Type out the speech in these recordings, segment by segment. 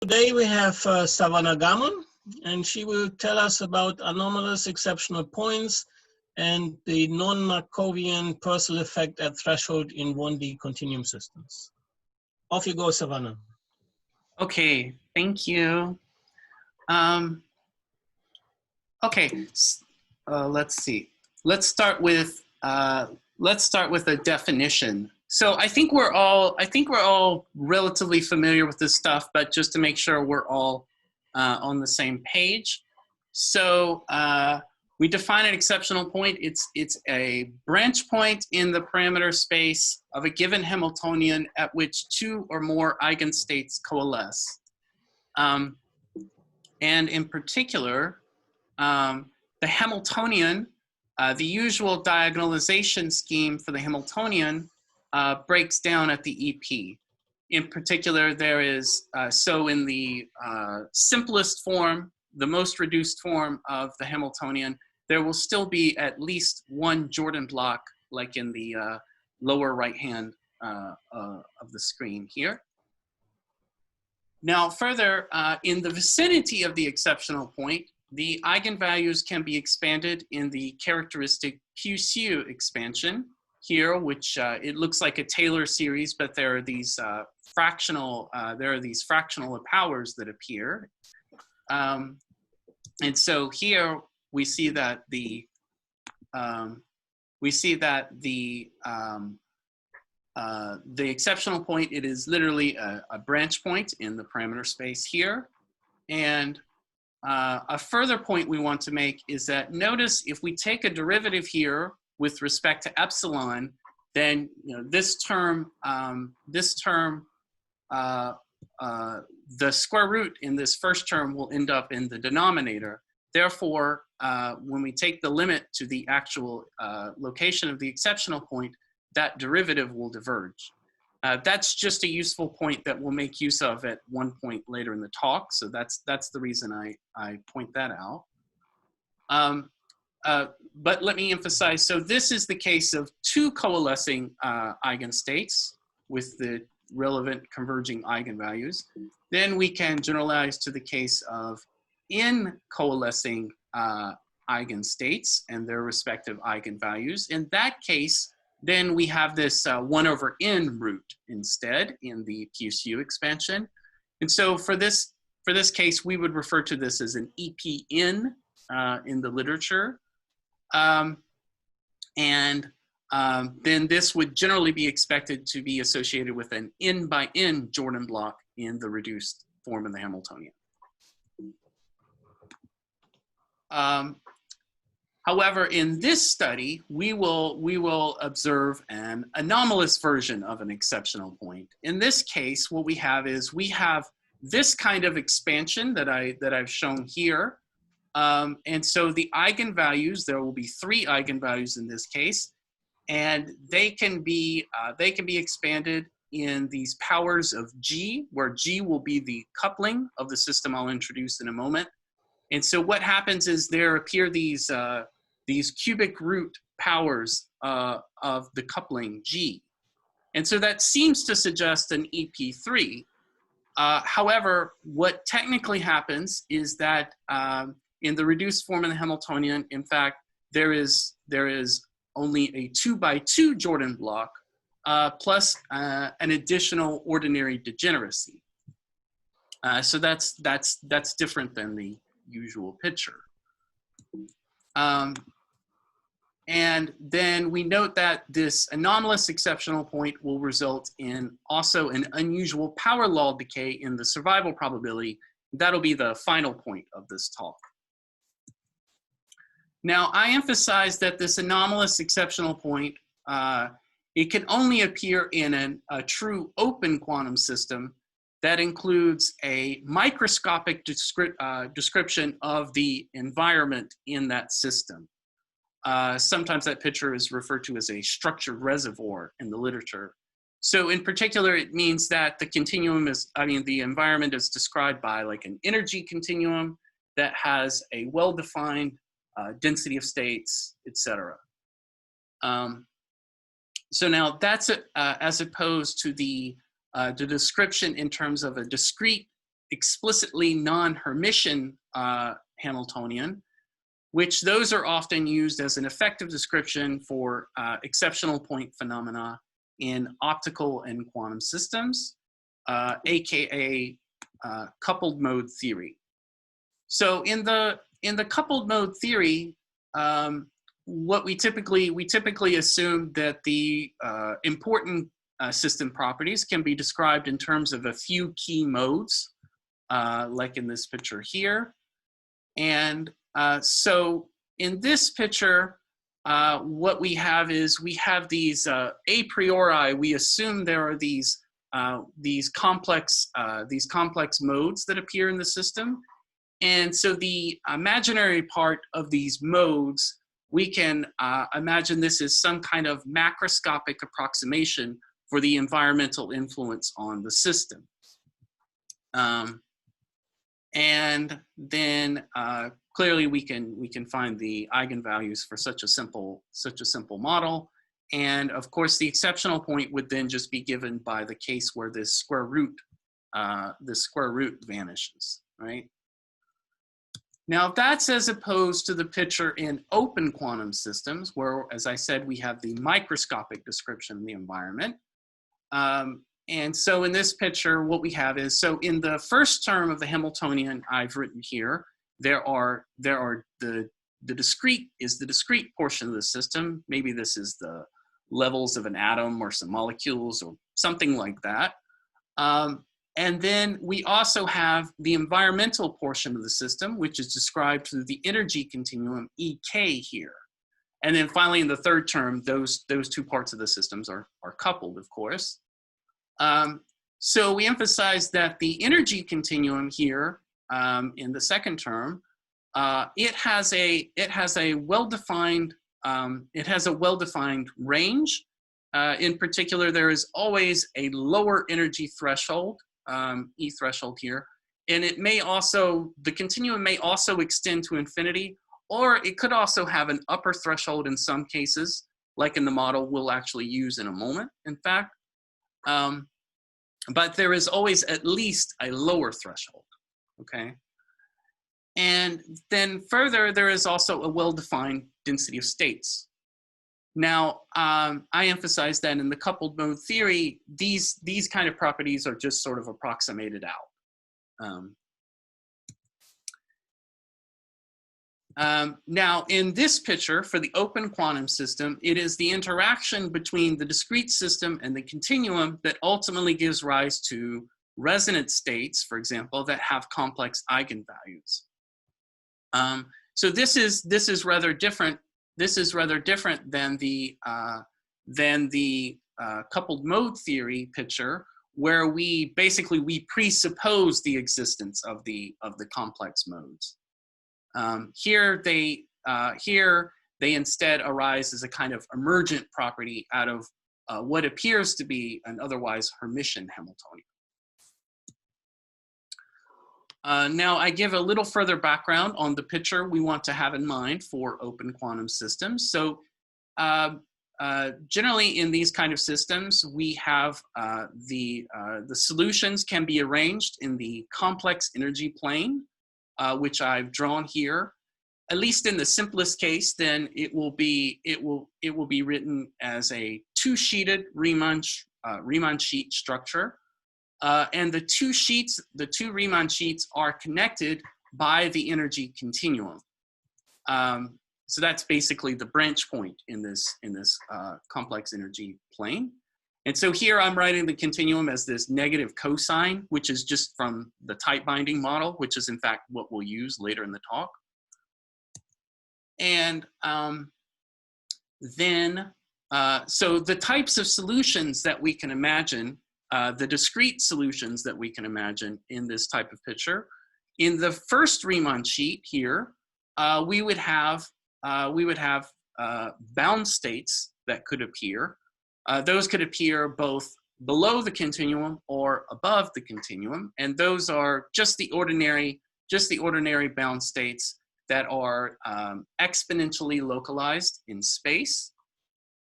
Today we have Savannah Garmon, and she will tell us about anomalous exceptional points and the non-Markovian Purcell effect at threshold in 1D continuum systems. Off you go, Savannah. Okay, thank you. Okay, let's see. Let's start with a definition. So I think we're all relatively familiar with this stuff, but just to make sure we're all on the same page. So we define an exceptional point. It's a branch point in the parameter space of a given Hamiltonian at which two or more eigenstates coalesce. And in particular, the Hamiltonian, the usual diagonalization scheme for the Hamiltonian breaks down at the EP. In particular, there is, so in the simplest form, the most reduced form of the Hamiltonian, there will still be at least one Jordan block, like in the lower right hand of the screen here. Now further, in the vicinity of the exceptional point, the eigenvalues can be expanded in the characteristic Purcell expansion here, which it looks like a Taylor series, but there are these fractional powers that appear. And so here we see that the exceptional point, it is literally a branch point in the parameter space here. And a further point we want to make is that notice if we take a derivative here with respect to epsilon, then this term, the square root in this first term will end up in the denominator. Therefore, when we take the limit to the actual location of the exceptional point, that derivative will diverge. That's just a useful point that we'll make use of at one point later in the talk. So that's the reason I point that out. But let me emphasize, so this is the case of two coalescing eigenstates with the relevant converging eigenvalues. Then we can generalize to the case of n coalescing eigenstates and their respective eigenvalues. In that case, then we have this 1 over n root instead in the Purcell expansion. And so for this case, we would refer to this as an EPN in the literature. Then this would generally be expected to be associated with an n by n Jordan block in the reduced form of the Hamiltonian. However, in this study, we will observe an anomalous version of an exceptional point. In this case, what we have is we have this kind of expansion that I've shown here. And so the eigenvalues, there will be 3 eigenvalues in this case, and they can be expanded in these powers of G, where G will be the coupling of the system I'll introduce in a moment. And so what happens is there appear these cubic root powers of the coupling G. And so that seems to suggest an EP3. However, what technically happens is that in the reduced form of the Hamiltonian, in fact, there is only a 2 by 2 Jordan block plus an additional ordinary degeneracy. So that's different than the usual picture. And then we note that this anomalous exceptional point will result in also an unusual power law decay in the survival probability. That'll be the final point of this talk. Now, I emphasize that this anomalous exceptional point, it can only appear in a true open quantum system that includes a microscopic description of the environment in that system. Sometimes that picture is referred to as a structured reservoir in the literature. So in particular, it means that the continuum is, the environment is described by like an energy continuum that has a well-defined density of states, etc. So now that's as opposed to the description in terms of a discrete explicitly non-Hermitian Hamiltonian, which those are often used as an effective description for exceptional point phenomena in optical and quantum systems, aka coupled mode theory. So in the coupled mode theory, what we typically assume that the important system properties can be described in terms of a few key modes, like in this picture here. And so in this picture, what we have is we have these a priori. We assume there are these complex modes that appear in the system, and so the imaginary part of these modes, we can imagine this is some kind of macroscopic approximation for the environmental influence on the system. And then clearly we can find the eigenvalues for such a simple model. And of course, the exceptional point would then just be given by the case where this square root vanishes, right? Now that's as opposed to the picture in open quantum systems, where, as I said, we have the microscopic description of the environment. And so in this picture, what we have is, so in the first term of the Hamiltonian I've written here, there are the discrete portion of the system. Maybe this is the levels of an atom or some molecules or something like that. And then we also have the environmental portion of the system, which is described through the energy continuum Ek here. And then finally in the third term, those two parts of the systems are coupled, of course. So we emphasize that the energy continuum here in the second term, it has a well-defined range. In particular, there is always a lower energy threshold, E threshold here, and it may also, the continuum may also extend to infinity, or it could also have an upper threshold in some cases, like in the model we'll actually use in a moment, in fact. But there is always at least a lower threshold, okay? And then further, there is also a well-defined density of states. Now, I emphasize that in the coupled mode theory, these kind of properties are just sort of approximated out. Now, in this picture, for the open quantum system, it is the interaction between the discrete system and the continuum that ultimately gives rise to resonant states, for example, that have complex eigenvalues. So this is rather different. This is rather different than the coupled mode theory picture, where we presuppose the existence of the complex modes. Here they instead arise as a kind of emergent property out of what appears to be an otherwise Hermitian Hamiltonian. Now I give a little further background on the picture we want to have in mind for open quantum systems. So generally in these kind of systems, we have the solutions can be arranged in the complex energy plane, which I've drawn here. At least in the simplest case, then it will be written as a two-sheeted Riemann sheet structure. And the two Riemann sheets are connected by the energy continuum. So that's basically the branch point in this complex energy plane. And so here I'm writing the continuum as this negative cosine, which is just from the type binding model, which is in fact what we'll use later in the talk. And so the types of solutions that we can imagine, the discrete solutions that we can imagine in this type of picture. In the first Riemann sheet here, we would have bound states that could appear. Those could appear both below the continuum or above the continuum, and those are just the ordinary bound states that are exponentially localized in space.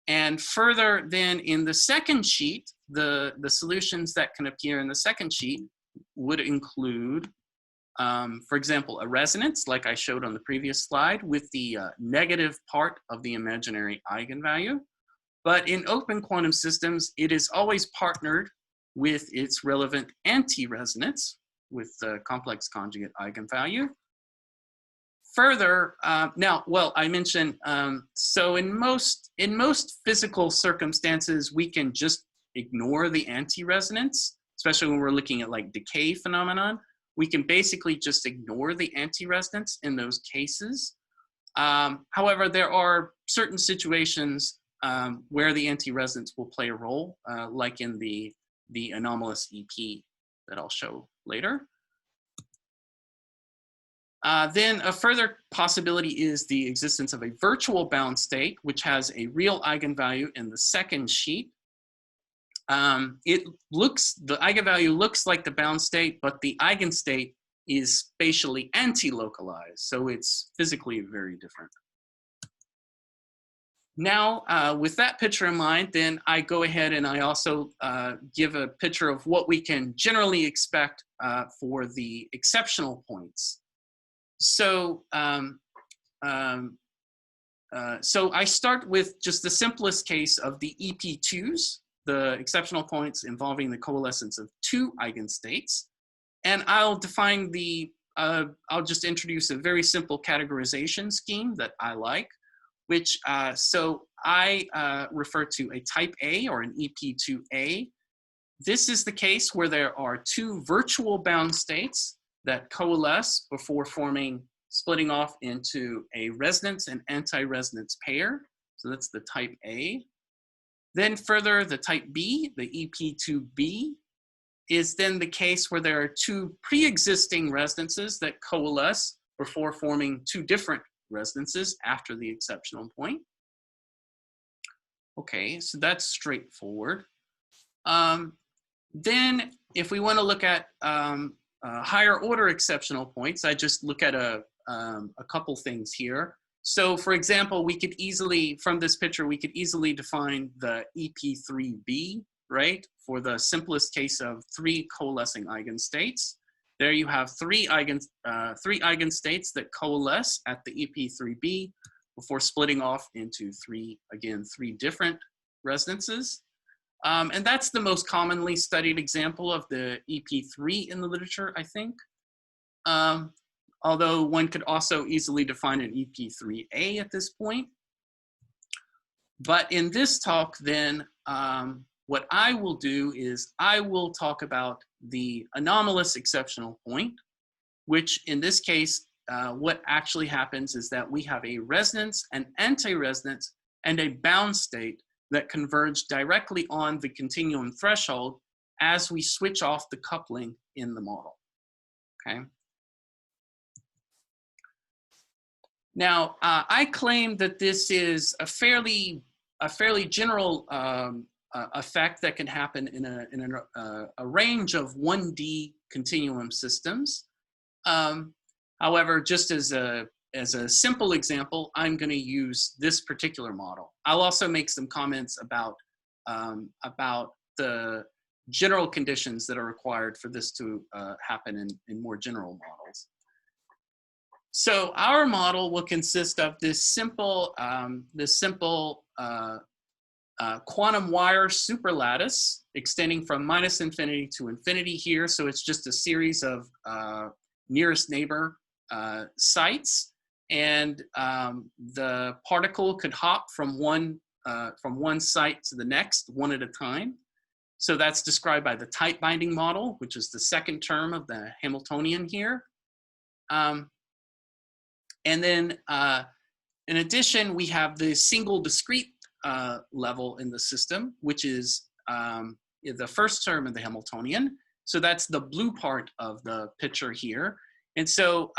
And further then in the second sheet, the solutions that can appear in the second sheet, would include, for example, a resonance, like I showed on the previous slide, with the negative part of the imaginary eigenvalue. But in open quantum systems, it is always partnered with its relevant anti-resonance with the complex conjugate eigenvalue. Further, now, well, I mentioned, so in most physical circumstances, we can just ignore the anti-resonance, especially when we're looking at like decay phenomenon. We can basically just ignore the anti-resonance in those cases. However, there are certain situations where the anti-resonance will play a role, like in the anomalous EP that I'll show later. Then a further possibility is the existence of a virtual bound state, which has a real eigenvalue in the second sheet. The eigenvalue looks like the bound state, but the eigenstate is spatially anti-localized, so it's physically very different. Now, with that picture in mind, then I go ahead and I also give a picture of what we can generally expect for the exceptional points. So, so I start with just the simplest case of the EP2s, the exceptional points involving the coalescence of two eigenstates. And I'll define the, I'll just introduce a very simple categorization scheme that I like, which, so I refer to a type A or an EP2A. This is the case where there are two virtual bound states that coalesce before splitting off into a resonance and anti-resonance pair. So that's the type A. Then further, the type B, the EP2B, is then the case where there are two pre-existing resonances that coalesce before forming two different resonances after the exceptional point. Okay, so that's straightforward. Then if we want to look at higher order exceptional points, I just look at a couple things here. So for example, we could easily, from this picture, we could easily define the EP3B, right? For the simplest case of three coalescing eigenstates. There you have three eigenstates that coalesce at the EP3B before splitting off into three different resonances. And that's the most commonly studied example of the EP3 in the literature, I think. Although one could also easily define an EP3A at this point. But in this talk then, what I will do is I will talk about the anomalous exceptional point, which in this case, what actually happens is that we have a resonance, an anti-resonance, and a bound state that converge directly on the continuum threshold as we switch off the coupling in the model, okay? Now, I claim that this is a fairly general effect that can happen in a range of 1D continuum systems. However, just as a simple example, I'm going to use this particular model. I'll also make some comments about the general conditions that are required for this to happen in more general models. So our model will consist of this simple quantum wire superlattice extending from -infinity to infinity here. So it's just a series of nearest neighbor sites, and the particle could hop from one site to the next, one at a time. So that's described by the tight binding model, which is the second term of the Hamiltonian here. And then in addition, we have the single discrete level in the system, which is the first term of the Hamiltonian. So that's the blue part of the picture here. And so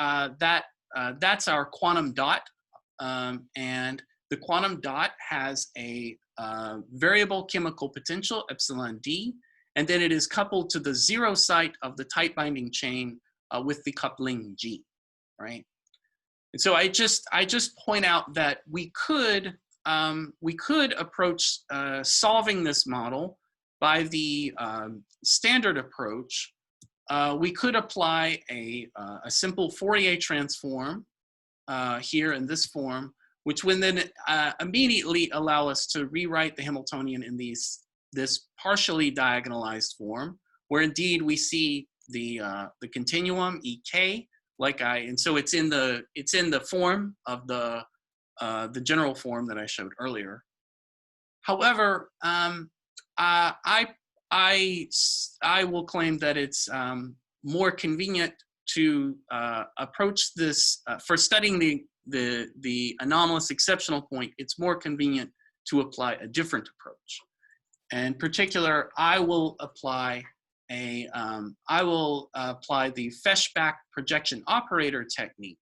that's our quantum dot. And the quantum dot has a variable chemical potential, epsilon d, and then it is coupled to the zero site of the tight binding chain with the coupling g, right? And so I just point out that we could approach solving this model by the standard approach we could apply a simple Fourier transform here in this form, which would then immediately allow us to rewrite the Hamiltonian in this partially diagonalized form, where indeed we see the continuum EK, and so it's in the form of the general form that I showed earlier. However, I will claim that it's more convenient to approach this for studying the anomalous exceptional point. It's more convenient to apply a different approach. In particular, I will apply the Fischbach projection operator technique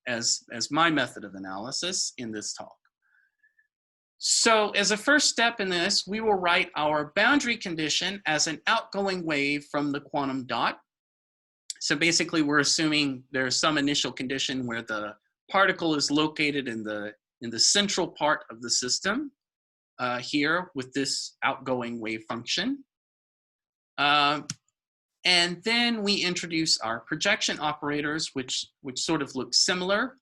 as my method of analysis in this talk. So as a first step in this, we will write our boundary condition as an outgoing wave from the quantum dot. So basically, we're assuming there's some initial condition where the particle is located in the central part of the system here with this outgoing wave function. And then we introduce our projection operators, which sort of look similar.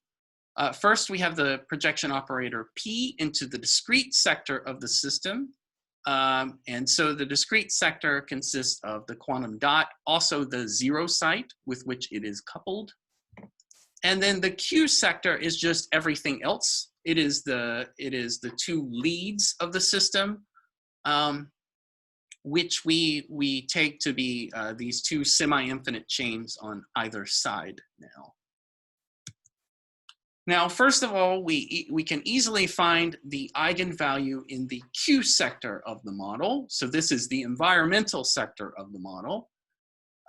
First, we have the projection operator P into the discrete sector of the system. And so the discrete sector consists of the quantum dot, also the zero site with which it is coupled. And then the Q sector is just everything else. It is the two leads of the system, which we take to be these two semi-infinite chains on either side now. Now, first of all, we can easily find the eigenvalue in the Q sector of the model. So this is the environmental sector of the model.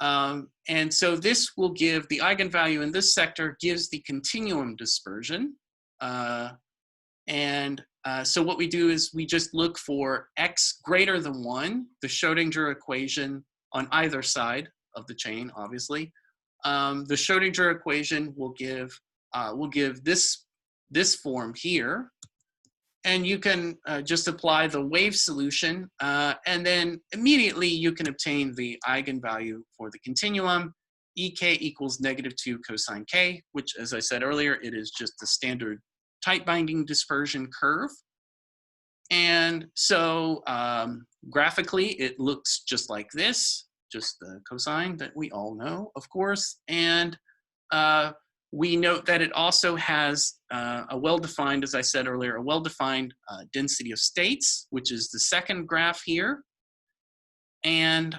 And so this will give the eigenvalue in this sector gives the continuum dispersion. So what we do is we just look for x greater than 1, the Schrodinger equation on either side of the chain, obviously. The Schrodinger equation will give this form here, and you can just apply the wave solution, and then immediately you can obtain the eigenvalue for the continuum. EK equals -2 cosine k, which, as I said earlier, it is just the standard tight binding dispersion curve. And so graphically, it looks just like this, just the cosine that we all know, of course. And we note that it also has a well-defined, as I said earlier, a well-defined density of states, which is the second graph here. And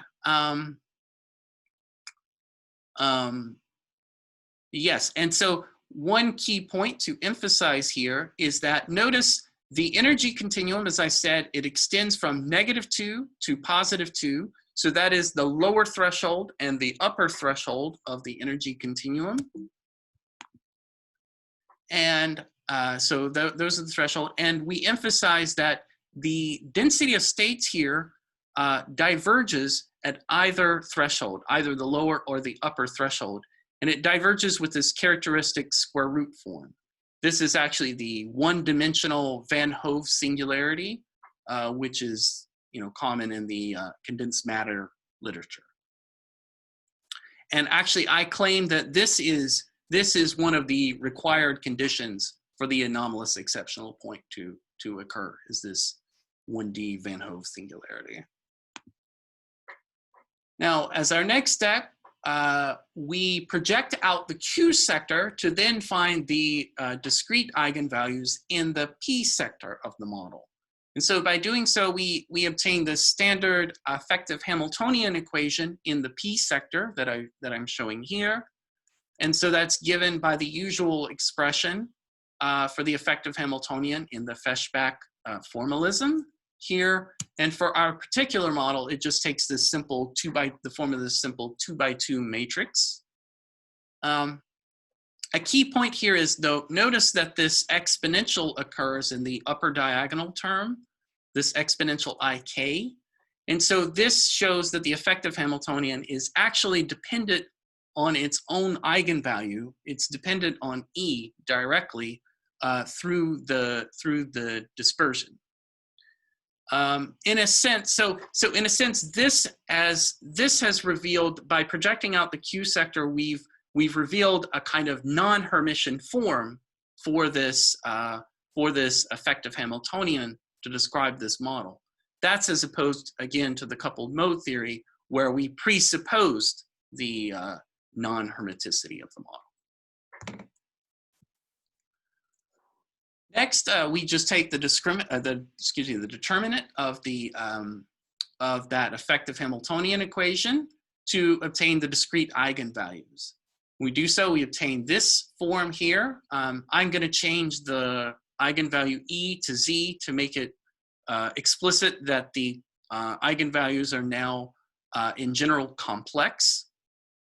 yes, and so one key point to emphasize here is that notice the energy continuum, as I said, it extends from -2 to +2. So that is the lower threshold and the upper threshold of the energy continuum. And so those are the threshold. And we emphasize that the density of states here diverges at either threshold, either the lower or the upper threshold. And it diverges with this characteristic square root form. This is actually the one-dimensional Van Hove singularity, which is common in the condensed matter literature. And actually, I claim that this is one of the required conditions for the anomalous exceptional point to occur, is this 1D Van Hove singularity. Now, as our next step, we project out the Q sector to then find the discrete eigenvalues in the P sector of the model. And so by doing so, we obtain the standard effective Hamiltonian equation in the P sector that I'm showing here. And so that's given by the usual expression for the effective Hamiltonian in the Fischbach formalism here. And for our particular model, it just takes this simple the form of this simple 2x2 matrix. A key point here is, though, notice that this exponential occurs in the upper diagonal term, this exponential ik. And so this shows that the effective Hamiltonian is actually dependent on its own eigenvalue. It's dependent on E directly through the dispersion. in a sense, so in a sense, this has revealed, by projecting out the Q sector, we've revealed a kind of non-Hermitian form for this effective Hamiltonian to describe this model. That's as opposed, again, to the coupled mode theory, where we presupposed the non-hermiticity of the model. Next, we just take the determinant of that effective Hamiltonian equation to obtain the discrete eigenvalues. We do so, we obtain this form here. I'm going to change the eigenvalue E to Z to make it explicit that the eigenvalues are now in general complex.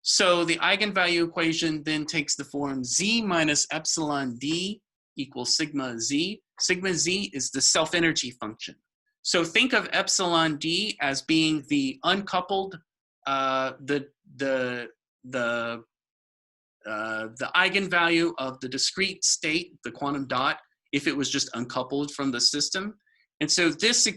So the eigenvalue equation then takes the form Z minus epsilon D equals sigma Z. Sigma Z is the self-energy function. So think of epsilon D as being the uncoupled, the eigenvalue of the discrete state, the quantum dot, if it was just uncoupled from the system. And so this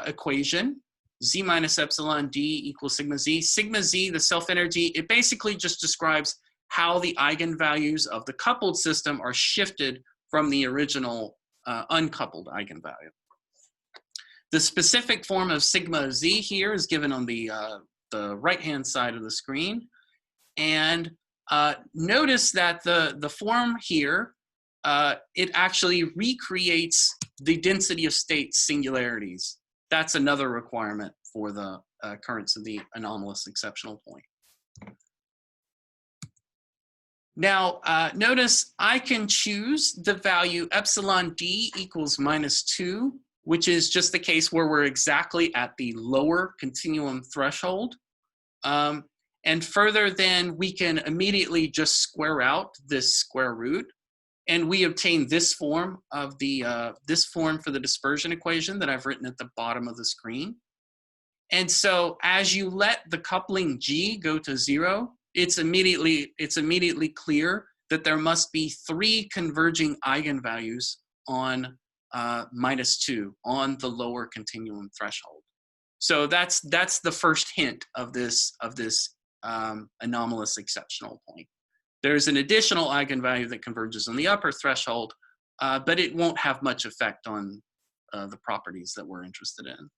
equation, Z minus epsilon D equals sigma Z. Sigma Z, the self-energy, it basically just describes how the eigenvalues of the coupled system are shifted from the original uncoupled eigenvalue. The specific form of sigma Z here is given on the right-hand side of the screen. And notice that the form here, it actually recreates the density of state singularities. That's another requirement for the occurrence of the anomalous exceptional point. Now, notice I can choose the value epsilon D equals -2, which is just the case where we're exactly at the lower continuum threshold. And further, then we can immediately just square out this square root, and we obtain this form of the this form for the dispersion equation that I've written at the bottom of the screen. And so, as you let the coupling G go to 0, it's immediately clear that there must be 3 converging eigenvalues on -2 on the lower continuum threshold. So that's the first hint of this anomalous exceptional point. There's an additional eigenvalue that converges on the upper threshold, but it won't have much effect on the properties that we're interested in.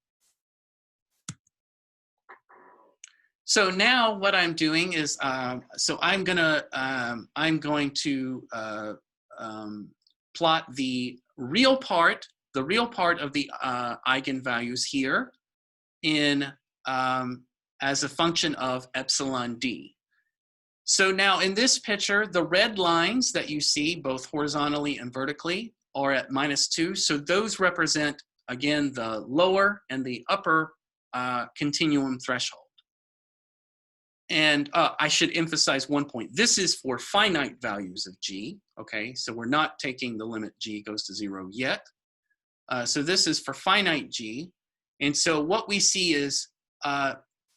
So now what I'm doing is, so I'm going to plot the real part of the eigenvalues here in as a function of epsilon D. So now in this picture, the red lines that you see both horizontally and vertically are at -2. So those represent, again, the lower and the upper continuum threshold. And I should emphasize one point. This is for finite values of G, okay? So we're not taking the limit G goes to 0 yet. So this is for finite G. And so what we see is,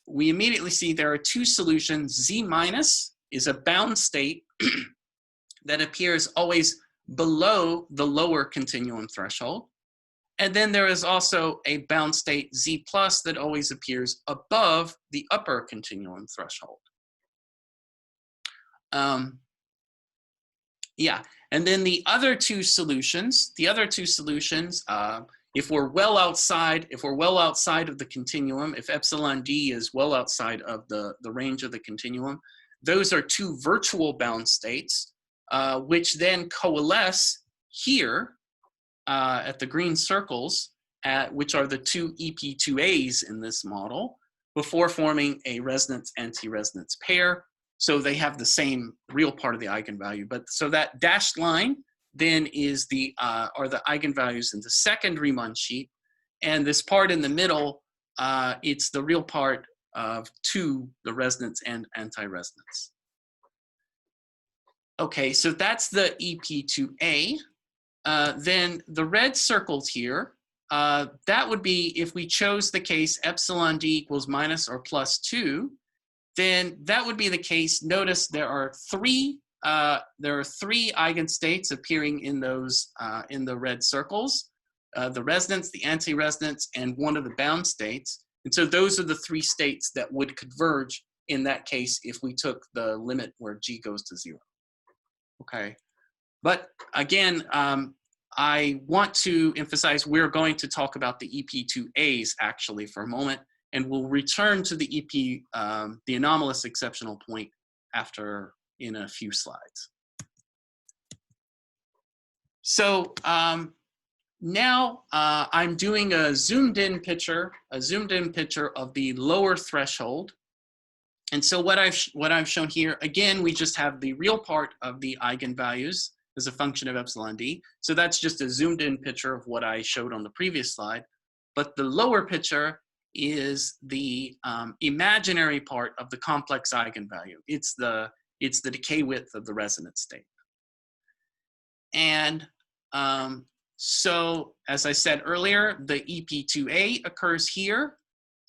we immediately see there are 2 solutions. Z minus is a bound state that appears always below the lower continuum threshold. And then there is also a bound state Z plus that always appears above the upper continuum threshold. Yeah, and then the other two solutions, if we're well outside of the continuum, if epsilon D is well outside of the range of the continuum, those are 2 virtual bound states, which then coalesce here at the green circles, which are the 2 EP2As in this model, before forming a resonance-anti-resonance pair. So they have the same real part of the eigenvalue. But so that dashed line then is are the eigenvalues in the second Riemann sheet. And this part in the middle, it's the real part of 2, the resonance and anti-resonance. Okay, so that's the EP2A. Then the red circles here, that would be if we chose the case epsilon D equals minus or plus 2, then that would be the case. Notice there are 3 eigenstates appearing in those in the red circles. the resonance, the anti-resonance, and one of the bound states. And so those are the three states that would converge in that case if we took the limit where G goes to 0. Okay, but again, I want to emphasize we're going to talk about the EP2As actually for a moment, and we'll return to the the anomalous exceptional point after in a few slides. So now I'm doing a zoomed in picture of the lower threshold. And so what I've shown here, again, we just have the real part of the eigenvalues as a function of epsilon d. So that's just a zoomed in picture of what I showed on the previous slide. But the lower picture is the imaginary part of the complex eigenvalue. It's the decay width of the resonant state. And so as I said earlier, the EP2A occurs here.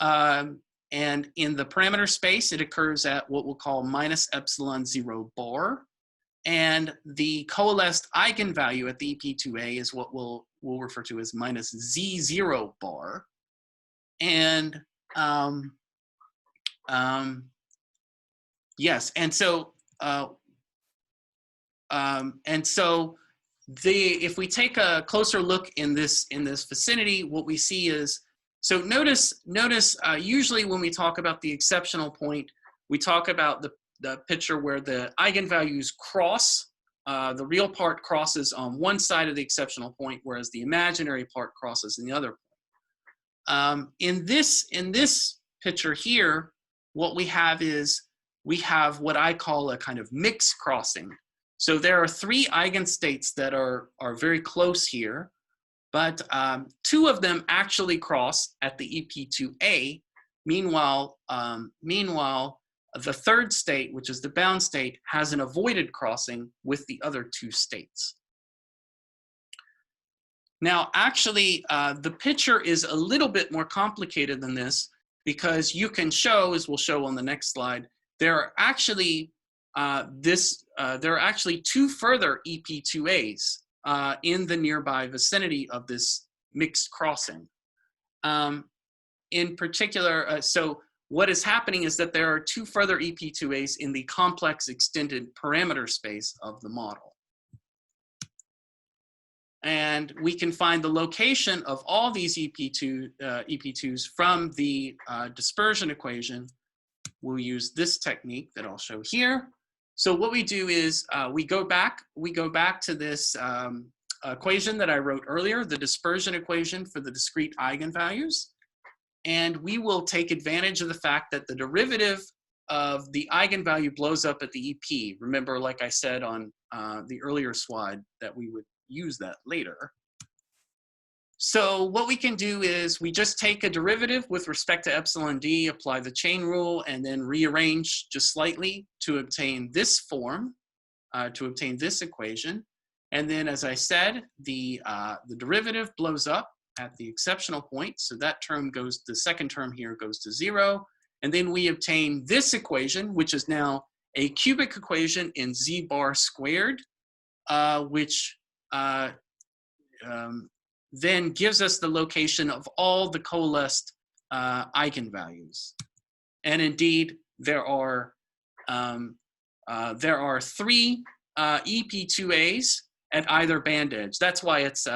And in the parameter space, it occurs at what we'll call minus epsilon 0 bar. And the coalesced eigenvalue at the EP2A is what we'll refer to as minus Z0 bar. And yes, and so if we take a closer look in this vicinity, what we see is, so notice usually when we talk about the exceptional point, we talk about the picture where the eigenvalues cross, the real part crosses on one side of the exceptional point, whereas the imaginary part crosses in the other point. In this picture here, what we have is we have what I call a kind of mixed crossing. So there are three eigenstates that are very close here, but two of them actually cross at the EP2A. Meanwhile, the third state, which is the bound state, has an avoided crossing with the other two states. Now, actually, the picture is a little bit more complicated than this because you can show, as we'll show on the next slide, there are actually two further EP2As in the nearby vicinity of this mixed crossing. In particular, so what is happening is that there are two further EP2As in the complex extended parameter space of the model. And we can find the location of all these EP2s from the dispersion equation. We'll use this technique that I'll show here. So what we do is we go back to this equation that I wrote earlier, the dispersion equation for the discrete eigenvalues. And we will take advantage of the fact that the derivative of the eigenvalue blows up at the EP. Remember, like I said on the earlier slide, that we would use that later. So what we can do is we just take a derivative with respect to epsilon d, apply the chain rule, and then rearrange just slightly to obtain this form, to obtain this equation. And then, as I said, the derivative blows up at the exceptional point. So that term goes, the second term here goes to 0. And then we obtain this equation, which is now a cubic equation in z bar squared, which then gives us the location of all the coalesced eigenvalues. And indeed, there are three EP2As at either band edge. That's why it's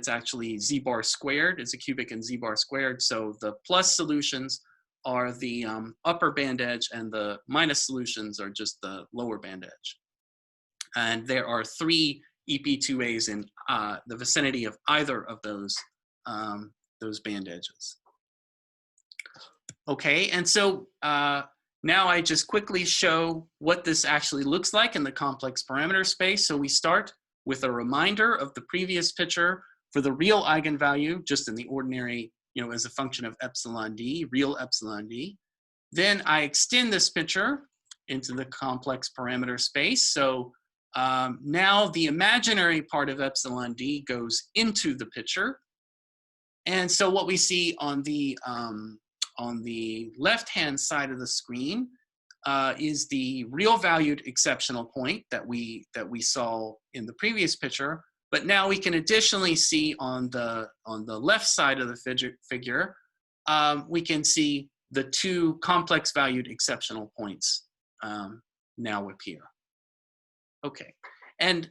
actually z bar squared. It's a cubic and z bar squared. So the plus solutions are the upper band edge, and the minus solutions are just the lower band edge. And there are three EP2As in the vicinity of either of those band edges. Okay, and so now I just quickly show what this actually looks like in the complex parameter space. So we start with a reminder of the previous picture for the real eigenvalue, just in the ordinary, as a function of epsilon d, real epsilon d. Then I extend this picture into the complex parameter space. So now the imaginary part of epsilon d goes into the picture. And so what we see on the left-hand side of the screen is the real valued exceptional point that we saw in the previous picture. But now we can additionally see on the left side of the figure, we can see the two complex valued exceptional points now appear. Okay, and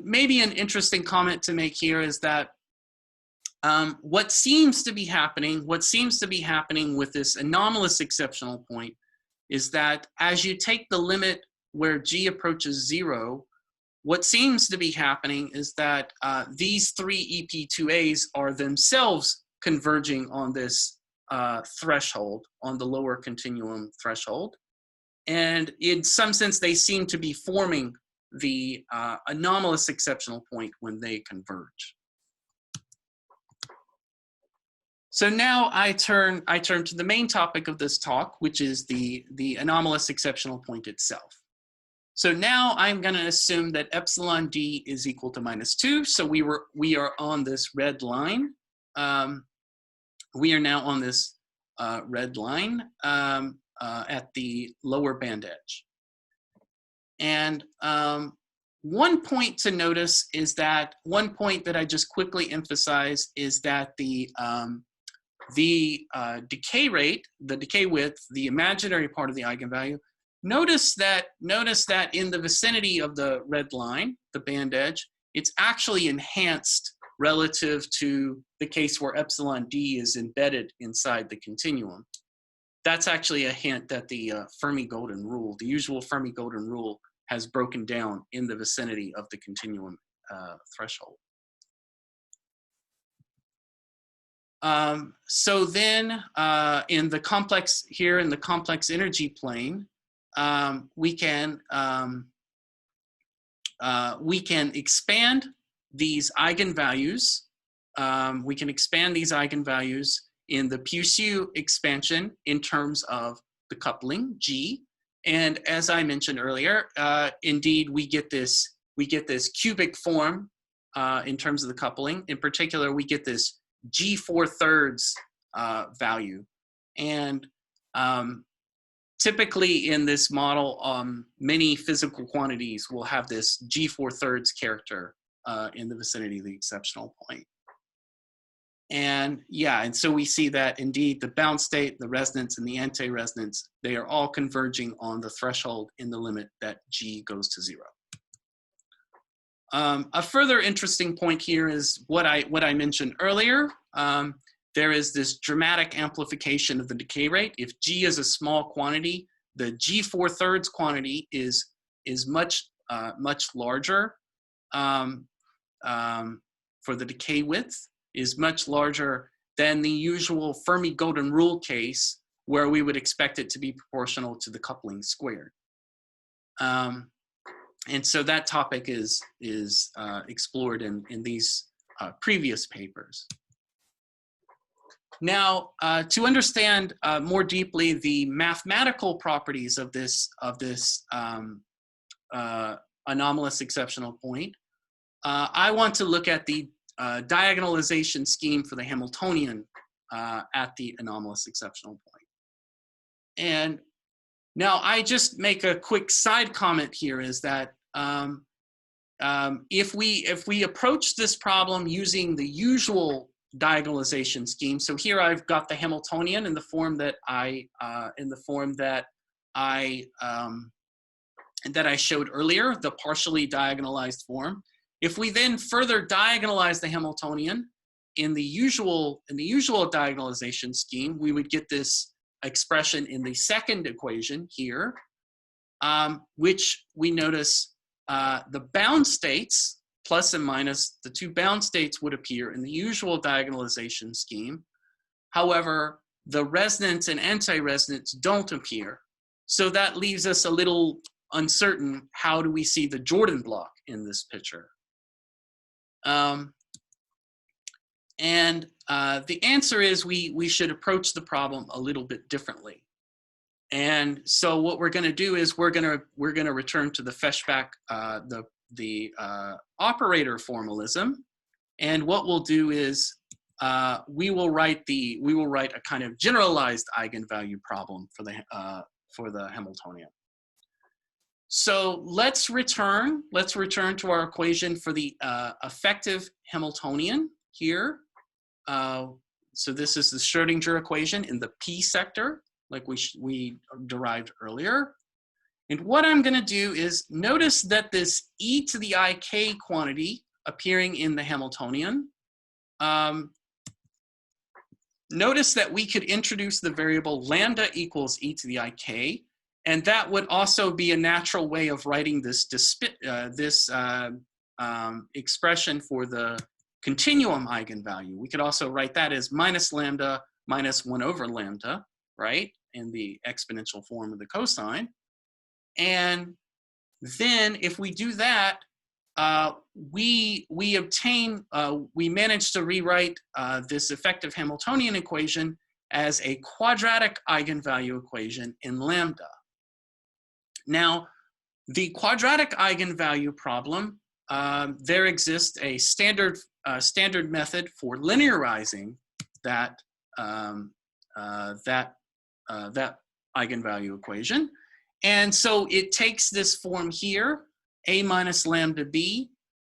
maybe an interesting comment to make here is that what seems to be happening with this anomalous exceptional point is that as you take the limit where G approaches 0, what seems to be happening is that these three EP2As are themselves converging on this threshold, on the lower continuum threshold. And in some sense, they seem to be forming the anomalous exceptional point when they converge. So now I turn to the main topic of this talk, which is the anomalous exceptional point itself. So now I'm going to assume that epsilon d is equal to -2. So we are on this red line. We are now on this red line at the lower band edge. And one point to notice is that one point that I just quickly emphasize is that the decay rate, the decay width, the imaginary part of the eigenvalue. Notice that in the vicinity of the red line, the band edge, it's actually enhanced relative to the case where epsilon d is embedded inside the continuum. That's actually a hint that the Fermi golden rule, the usual Fermi golden rule, has broken down in the vicinity of the continuum threshold. So then in the complex energy plane, we can expand these eigenvalues. We can expand these eigenvalues in the Purcell expansion in terms of the coupling G. And as I mentioned earlier, indeed we get this cubic form in terms of the coupling. In particular, we get this G4/3 value. And typically in this model, many physical quantities will have this G4/3 character in the vicinity of the exceptional point. And yeah, and so we see that indeed the bound state, the resonance, and the anti-resonance, they are all converging on the threshold in the limit that G goes to 0. A further interesting point here is what I mentioned earlier. There is this dramatic amplification of the decay rate. If G is a small quantity, the G4/3 quantity is much larger for the decay width, is much larger than the usual Fermi golden rule case where we would expect it to be proportional to the coupling squared. And so that topic is explored in these previous papers. Now, to understand more deeply the mathematical properties of this anomalous exceptional point, I want to look at the diagonalization scheme for the Hamiltonian at the anomalous exceptional point. And now I just make a quick side comment here is that if we approach this problem using the usual diagonalization scheme, so here I've got the Hamiltonian in the form that I showed earlier, the partially diagonalized form. If we then further diagonalize the Hamiltonian in the usual diagonalization scheme, we would get this expression in the second equation here, which we notice the bound states, plus and minus, the two bound states would appear in the usual diagonalization scheme. However, the resonance and anti-resonance don't appear. So that leaves us a little uncertain. How do we see the Jordan block in this picture? The answer is we should approach the problem a little bit differently. And so what we're going to do is we're going to return to the Fischbach, the operator formalism, and what we'll do is we will write a kind of generalized eigenvalue problem for the Hamiltonian. So let's return to our equation for the effective Hamiltonian here. So this is the Schrödinger equation in the P sector, like we derived earlier. And what I'm going to do is notice that this e to the ik quantity appearing in the Hamiltonian, notice that we could introduce the variable lambda equals e to the ik, and that would also be a natural way of writing this expression for the continuum eigenvalue. We could also write that as minus lambda minus 1 over lambda, right, in the exponential form of the cosine. And then if we do that, we manage to rewrite this effective Hamiltonian equation as a quadratic eigenvalue equation in lambda. Now, the quadratic eigenvalue problem, there exists a standard method for linearizing that eigenvalue equation. And so it takes this form here, a minus lambda b,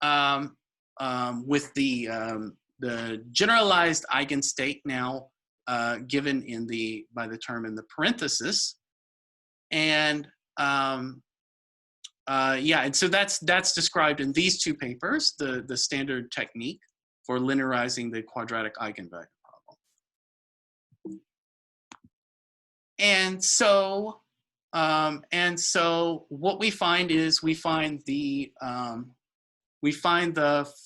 with the generalized eigenstate now given by the term in the parenthesis, and and so that's described in these two papers, the standard technique for linearizing the quadratic eigenvalue problem. And so what we find is we find the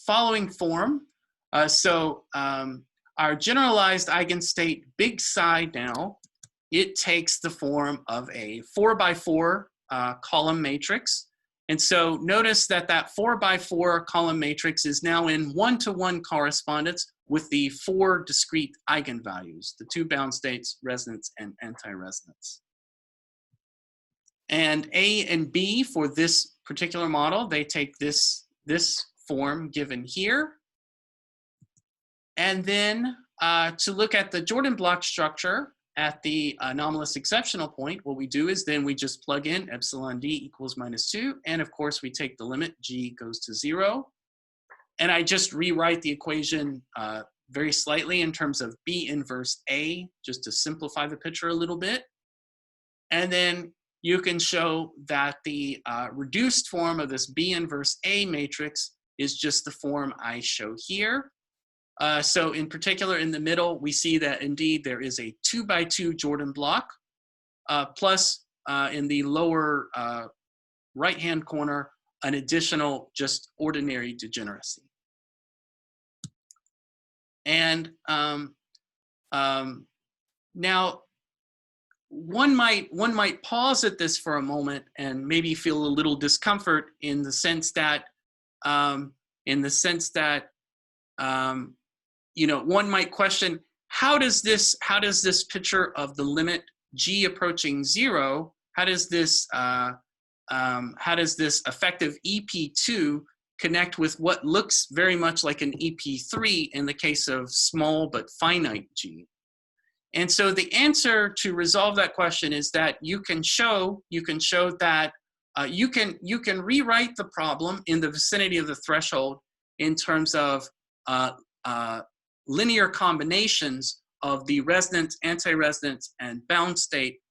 following form. Our generalized eigenstate big psi now, it takes the form of a 4x4 column matrix. And so notice that 4x4 column matrix is now in 1-to-1 correspondence with the 4 discrete eigenvalues, the 2 bound states, resonance and anti-resonance. And A and B for this particular model, they take this form given here. And then to look at the Jordan block structure at the anomalous exceptional point, what we do is then we just plug in epsilon d equals -2. And of course, we take the limit g goes to 0. And I just rewrite the equation very slightly in terms of B inverse A, just to simplify the picture a little bit. And then you can show that the reduced form of this B inverse A matrix is just the form I show here. So in particular, in the middle, we see that indeed there is a 2x2 Jordan block, plus in the lower right-hand corner, an additional just ordinary degeneracy. And now, one might pause at this for a moment and maybe feel a little discomfort in the sense that one might question, how does this picture of the limit g approaching 0, how does this effective EP2 connect with what looks very much like an EP3 in the case of small but finite g? And so the answer to resolve that question is that you can show that you can rewrite the problem in the vicinity of the threshold in terms of linear combinations of the resonance, anti-resonance, and bound state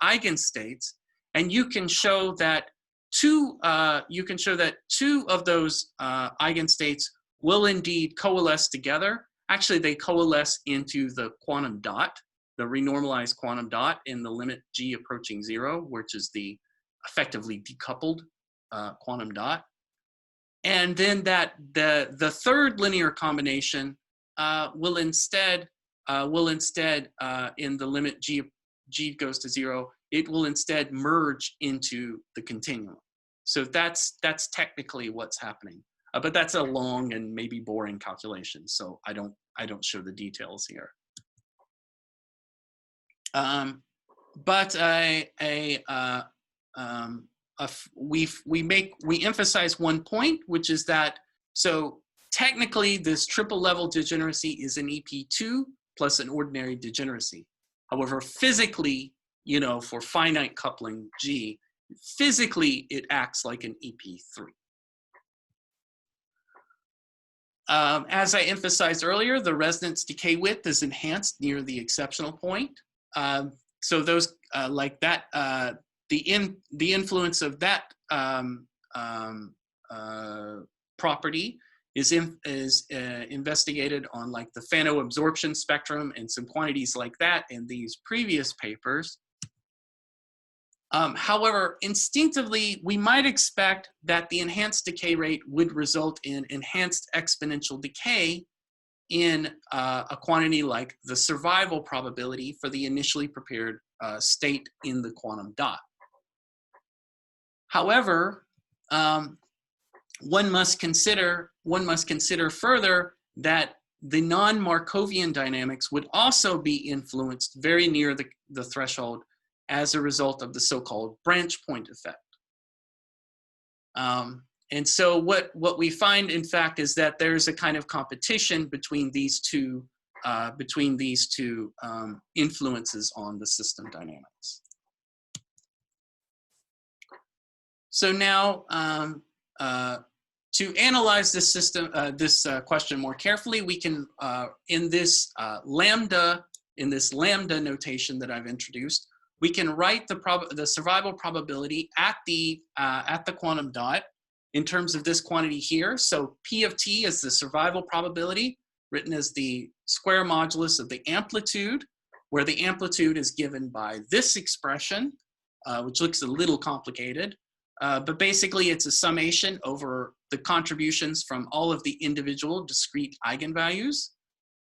eigenstates, and you can show that two of those eigenstates will indeed coalesce together. Actually, they coalesce into the quantum dot, the renormalized quantum dot in the limit g approaching 0, which is the effectively decoupled quantum dot. And then that the third linear combination will instead in the limit g goes to 0, it will instead merge into the continuum. So that's technically what's happening. But that's a long and maybe boring calculation, so I don't show the details here. But we emphasize one point, which is that so technically this triple level degeneracy is an EP2 plus an ordinary degeneracy. However, physically, for finite coupling G, physically it acts like an EP3. As I emphasized earlier, the resonance decay width is enhanced near the exceptional point. So those like that, the influence of that property is investigated on like the phanoabsorption spectrum and some quantities like that in these previous papers. However, instinctively, we might expect that the enhanced decay rate would result in enhanced exponential decay in a quantity like the survival probability for the initially prepared state in the quantum dot. However, one must consider further that the non-Markovian dynamics would also be influenced very near the threshold as a result of the so-called branch point effect. And so what we find, in fact, is that there's a kind of competition between these two influences on the system dynamics. So now, to analyze this system, this question more carefully, we can, in this lambda notation that I've introduced, we can write the survival probability at the quantum dot in terms of this quantity here. So P of t is the survival probability, written as the square modulus of the amplitude, where the amplitude is given by this expression, which looks a little complicated. But basically, it's a summation over the contributions from all of the individual discrete eigenvalues,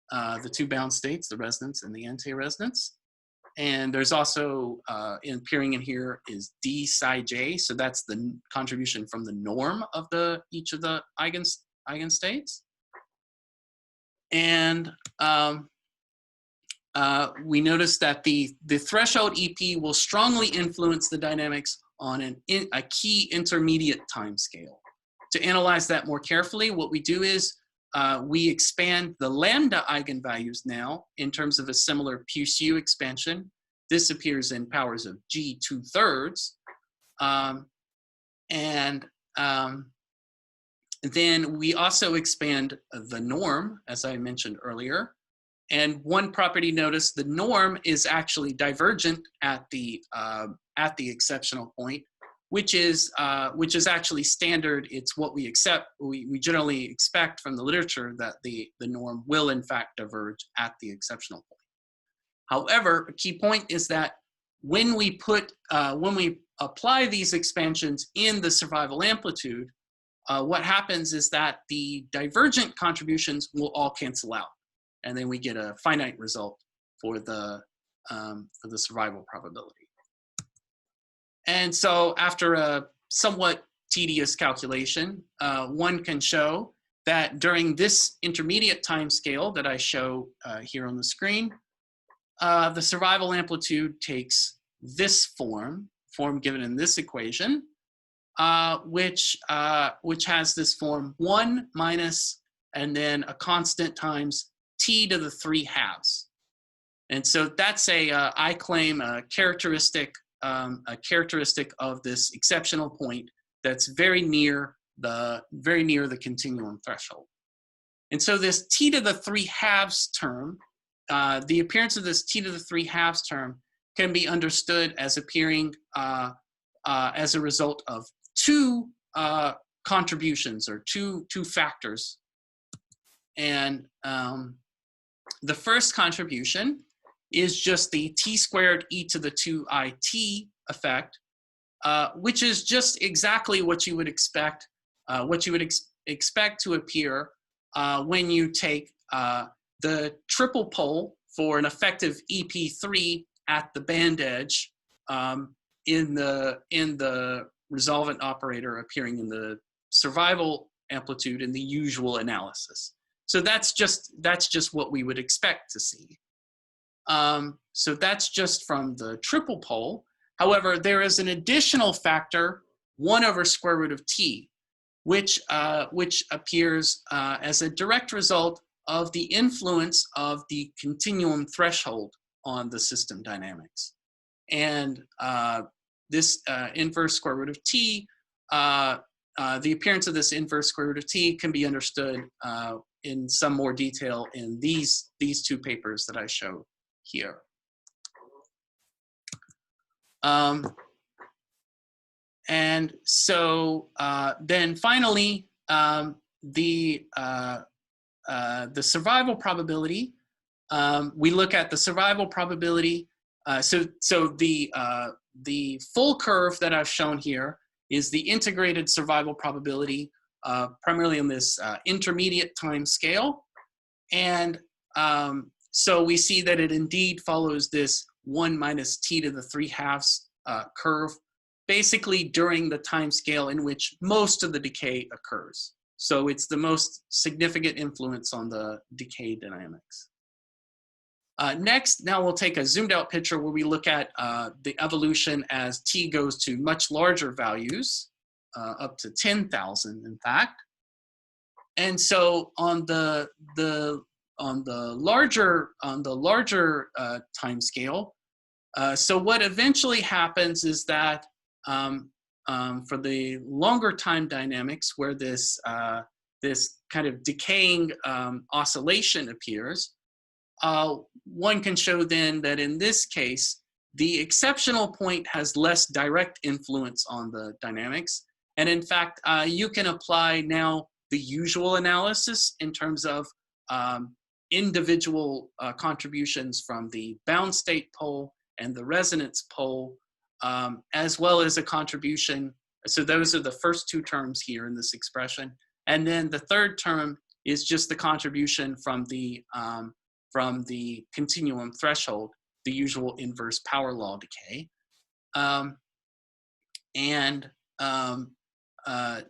the two bound states, the resonance and the anti-resonance. And there's also, appearing in here is d psi j, so that's the contribution from the norm of each of the eigenstates. And we notice that the threshold EP will strongly influence the dynamics on a key intermediate time scale. To analyze that more carefully, what we do is we expand the lambda eigenvalues now in terms of a similar Purcell expansion. This appears in powers of g 2/3. Then we also expand the norm, as I mentioned earlier. And one property, notice the norm is actually divergent at the exceptional point, which is actually standard. It's what we accept. We generally expect from the literature that the norm will in fact diverge at the exceptional point. However, a key point is that when we apply these expansions in the survival amplitude, what happens is that the divergent contributions will all cancel out, and then we get a finite result for the survival probability. And so after a somewhat tedious calculation, one can show that during this intermediate time scale that I show here on the screen, the survival amplitude takes this form given in this equation, which has this form 1 minus and then a constant times t to the 3/2. And so that's I claim a characteristic of this exceptional point that's very near the continuum threshold. And so this t to the 3/2 term, the appearance of this t to the 3/2 term can be understood as appearing as a result of two contributions or two factors. And the first contribution is just the t squared e to the 2it effect, which is just exactly what you would expect, expect to appear when you take the triple pole for an effective EP3 at the band edge in the resolvent operator appearing in the survival amplitude in the usual analysis. So that's just what we would expect to see. So that's just from the triple pole. However, there is an additional factor, 1 over square root of t, which appears as a direct result of the influence of the continuum threshold on the system dynamics. And this inverse square root of t, the appearance of this inverse square root of t can be understood in some more detail in these two papers that I show here. And so then finally, the survival probability. We look at the survival probability. So the full curve that I've shown here is the integrated survival probability, primarily on this intermediate time scale. And so we see that it indeed follows this 1 minus t to the 3/2 curve, basically during the time scale in which most of the decay occurs. So it's the most significant influence on the decay dynamics. Next, now we'll take a zoomed out picture where we look at the evolution as t goes to much larger values, up to 10,000 in fact. And so on the larger time scale, so what eventually happens is that for the longer time dynamics, where this kind of decaying oscillation appears, one can show then that in this case, the exceptional point has less direct influence on the dynamics. And in fact, you can apply now the usual analysis in terms of individual contributions from the bound state pole and the resonance pole, as well as a contribution. So those are the first two terms here in this expression. And then the third term is just the contribution from the continuum threshold, the usual inverse power law decay.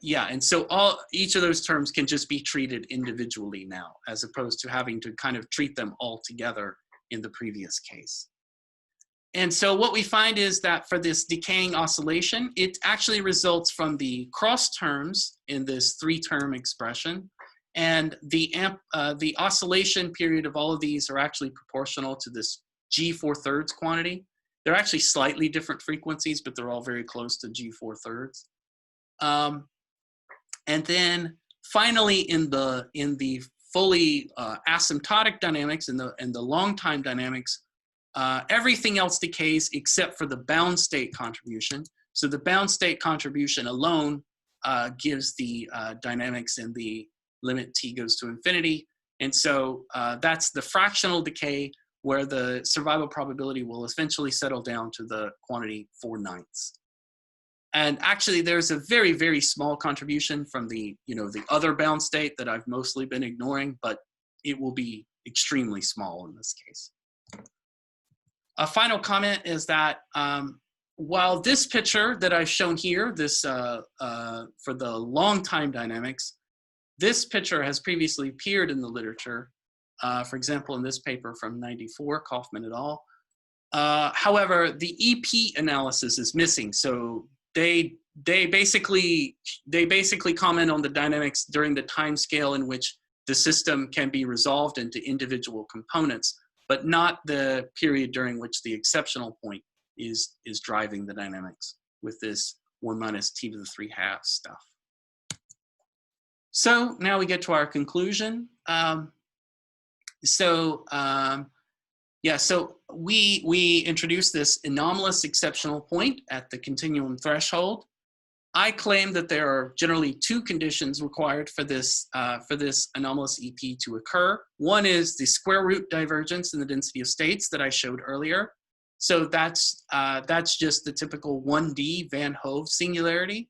Yeah, and so each of those terms can just be treated individually now, as opposed to having to kind of treat them all together in the previous case. And so what we find is that for this decaying oscillation, it actually results from the cross terms in this 3-term expression. And the oscillation period of all of these are actually proportional to this g4/3 quantity. They're actually slightly different frequencies, but they're all very close to g4/3. And then finally, in the fully asymptotic dynamics, in the long time dynamics, everything else decays except for the bound state contribution. So the bound state contribution alone gives the dynamics in the limit t goes to infinity. And so that's the fractional decay, where the survival probability will eventually settle down to the quantity 4/9. And actually, there's a very, very small contribution from the other bound state that I've mostly been ignoring, but it will be extremely small in this case. A final comment is that while this picture that I've shown here, this for the long time dynamics, this picture has previously appeared in the literature, for example, in this paper from '94, Kaufman et al. However, the EP analysis is missing. So they basically comment on the dynamics during the time scale in which the system can be resolved into individual components, but not the period during which the exceptional point is driving the dynamics with this 1 minus t to the 3/2 stuff. So now we get to our conclusion. So we introduced this anomalous exceptional point at the continuum threshold. I claim that there are generally 2 conditions required for this anomalous EP to occur. One is the square root divergence in the density of states that I showed earlier. So that's just the typical 1D Van Hove singularity.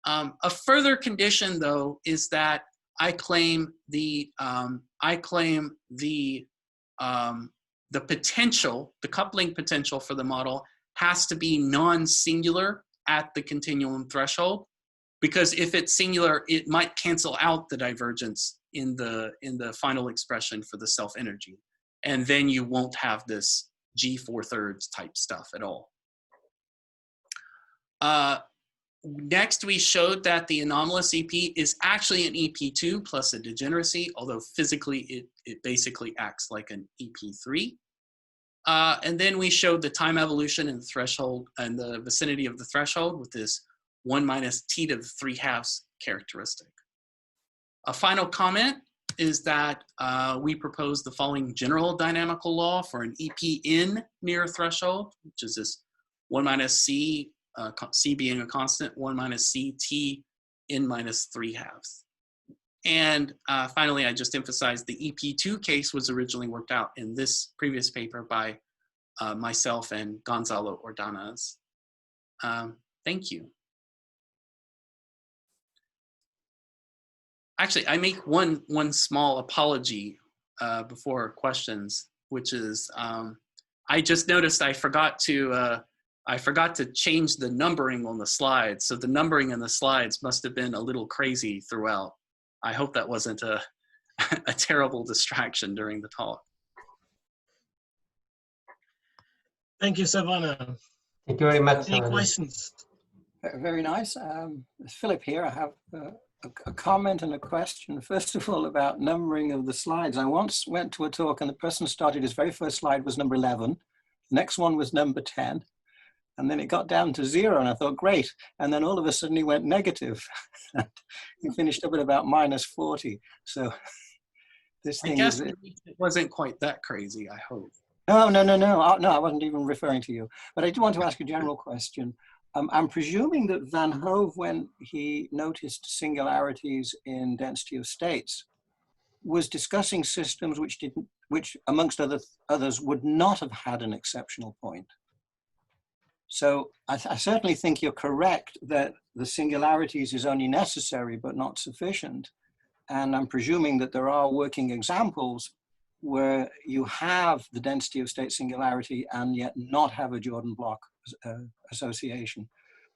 A further condition, though, is that I claim the potential, the coupling potential for the model has to be non-singular at the continuum threshold, because if it's singular, it might cancel out the divergence in the final expression for the self-energy, and then you won't have this g4/3 type stuff at all. Next, we showed that the anomalous EP is actually an EP2 plus a degeneracy, although physically it basically acts like an EP3. And then we showed the time evolution in the threshold and the vicinity of the threshold with this 1 minus t to the 3/2 characteristic. A final comment is that we propose the following general dynamical law for an EP in near threshold, which is this 1 minus c, c being a constant, 1 minus c t in minus 3/2. And finally, I just emphasized the EP2 case was originally worked out in this previous paper by myself and Gonzalo Ordonez. Thank you. Actually, I make one small apology before questions, which is I just noticed I forgot to change the numbering on the slides. So the numbering in the slides must have been a little crazy throughout. I hope that wasn't a terrible distraction during the talk. Thank you, Savannah. Thank you very much. Any questions? Very nice. Philip here. I have a comment and a question. First of all, about numbering of the slides. I once went to a talk and the person started, his very first slide was number 11. The next one was number 10. And then it got down to 0 and I thought, great. And then all of a sudden he went negative. He finished up at about minus 40. So this thing I guess it wasn't quite that crazy, I hope. No, I wasn't even referring to you. But I do want to ask a general question. I'm presuming that Van Hove, when he noticed singularities in density of states, was discussing systems which amongst others would not have had an exceptional point. So I certainly think you're correct that the singularities is only necessary but not sufficient. And I'm presuming that there are working examples where you have the density of state singularity and yet not have a Jordan block association.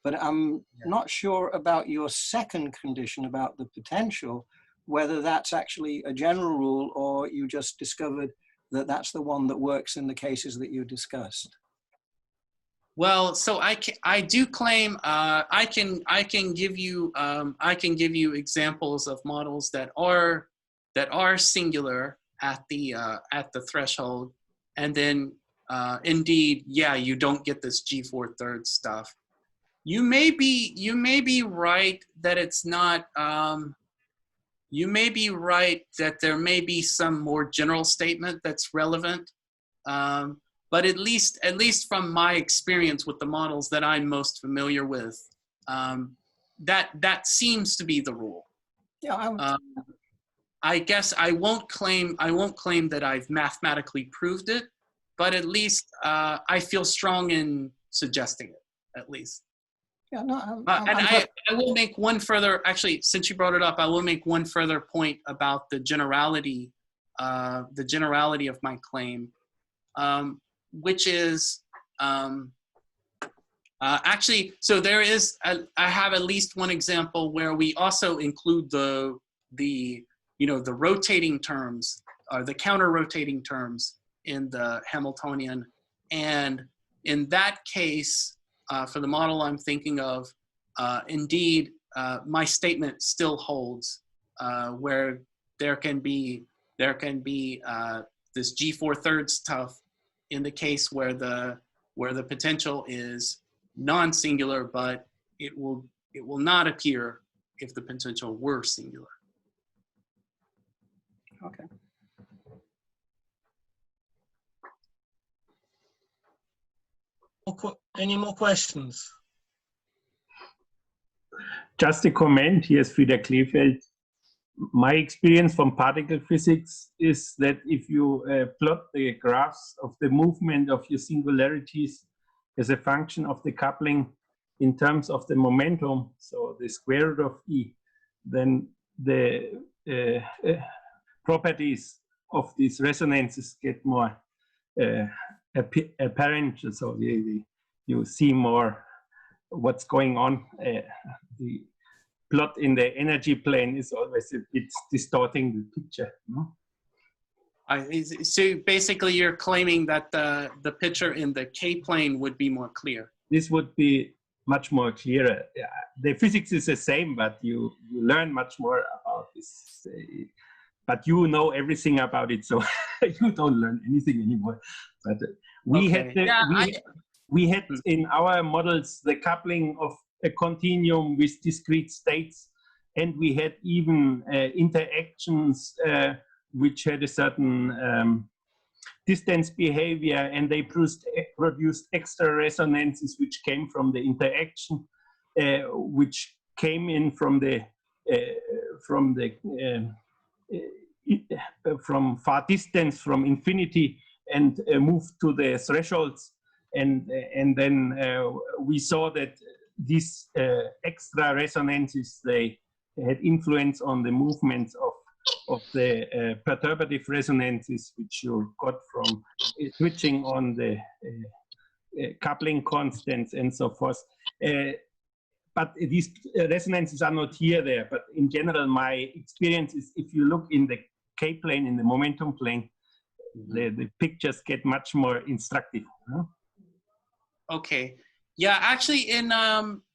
But I'm not sure about your second condition about the potential, whether that's actually a general rule or you just discovered that that's the one that works in the cases that you discussed. Well, so I do claim I can give you examples of models that are singular at the threshold, and then indeed, yeah, you don't get this G4/3 stuff. You may be right that it's not. You may be right that there may be some more general statement that's relevant. But at least from my experience with the models that I'm most familiar with, that seems to be the rule. Yeah, I guess I won't claim that I've mathematically proved it, but at least I feel strong in suggesting it, at least. Yeah, no, I will make one further, actually, since you brought it up, I will make one further point about the generality of my claim. Which is actually, so there is, I have at least one example where we also include the rotating terms, or the counter rotating terms in the Hamiltonian. And in that case, for the model I'm thinking of, indeed, my statement still holds, where there can be this G4/3 stuff in the case where the potential is non-singular, but it will not appear if the potential were singular. Okay. Any more questions? Just a comment, here's Frieder Kleefeld. My experience from particle physics is that if you plot the graphs of the movement of your singularities as a function of the coupling in terms of the momentum, so the square root of E, then the properties of these resonances get more apparent. So you see more what's going on. The plot in the energy plane is always a bit distorting the picture. No? So basically you're claiming that the picture in the K plane would be more clear. This would be much more clearer. The physics is the same, but you learn much more about this. But you know everything about it, so you don't learn anything anymore. But We Okay. we had in our models the coupling of a continuum with discrete states, and we had even interactions which had a certain distance behavior, and they produced extra resonances which came from the interaction, which came in from far distance, from infinity, and moved to the thresholds, and then we saw that these extra resonances, they had influence on the movements of the perturbative resonances, which you got from switching on the coupling constants and so forth. But these resonances are not there. But in general, my experience is if you look in the K-plane, in the momentum plane, the pictures get much more instructive. Huh? Okay. Yeah, actually,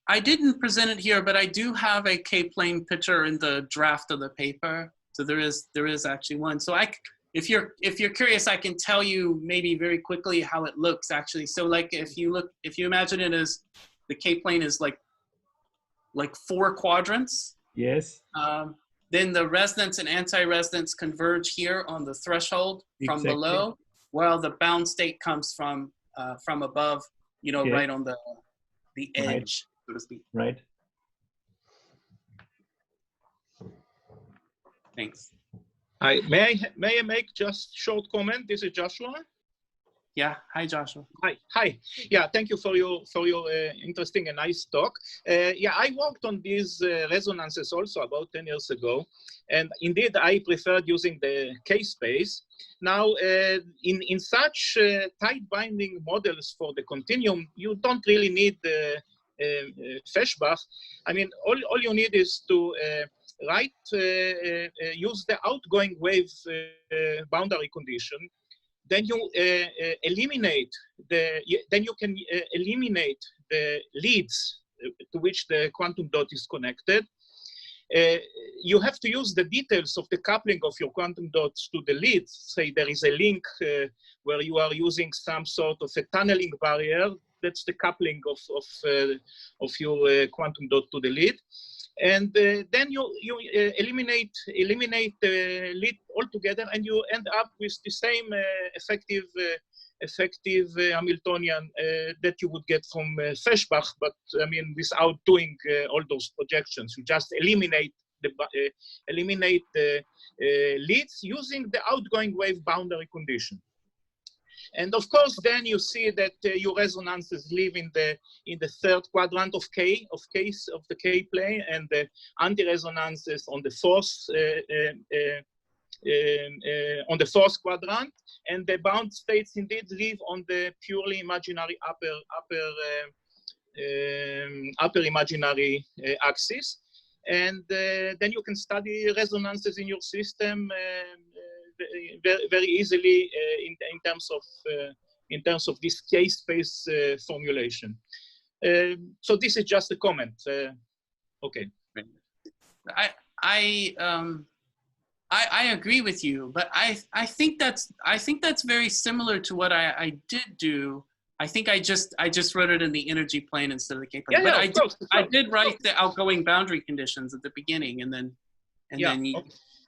I didn't present it here, but I do have a K-plane picture in the draft of the paper. So there is actually one. So if you're curious, I can tell you maybe very quickly how it looks actually. So like if you imagine it as the K-plane is like 4 quadrants. Yes. Then the resonance and anti-resonance converge here on the threshold from below, while the bound state comes from above, right on the edge, so to speak. Right. Thanks. Hi, may I make just short comment? This is Joshua. Yeah. Hi, Joshua. Hi. Yeah, thank you for your interesting and nice talk. Yeah, I worked on these resonances also about 10 years ago, and indeed I preferred using the K-space. Now, in such tight binding models for the continuum, you don't really need Fischbach. I mean, all you need is to use the outgoing wave boundary condition. Then you then you can eliminate the leads to which the quantum dot is connected. You have to use the details of the coupling of your quantum dots to the leads. Say there is a link where you are using some sort of a tunneling barrier. That's the coupling of your quantum dot to the lead. And then you eliminate the lead altogether, and you end up with the same effective Hamiltonian that you would get from Fischbach, but I mean without doing all those projections. You just eliminate the leads using the outgoing wave boundary condition. And of course, then you see that your resonances live in the third quadrant of the K plane, and the anti-resonances on the fourth quadrant, and the bound states indeed live on the purely imaginary upper imaginary axis, and then you can study resonances in your system very easily in terms of this K-space formulation. So this is just a comment. Okay. I agree with you, but I think that's very similar to what I did do. I think I just wrote it in the energy plane instead of the K plane. Yeah, but I did write the outgoing boundary conditions at the beginning, and then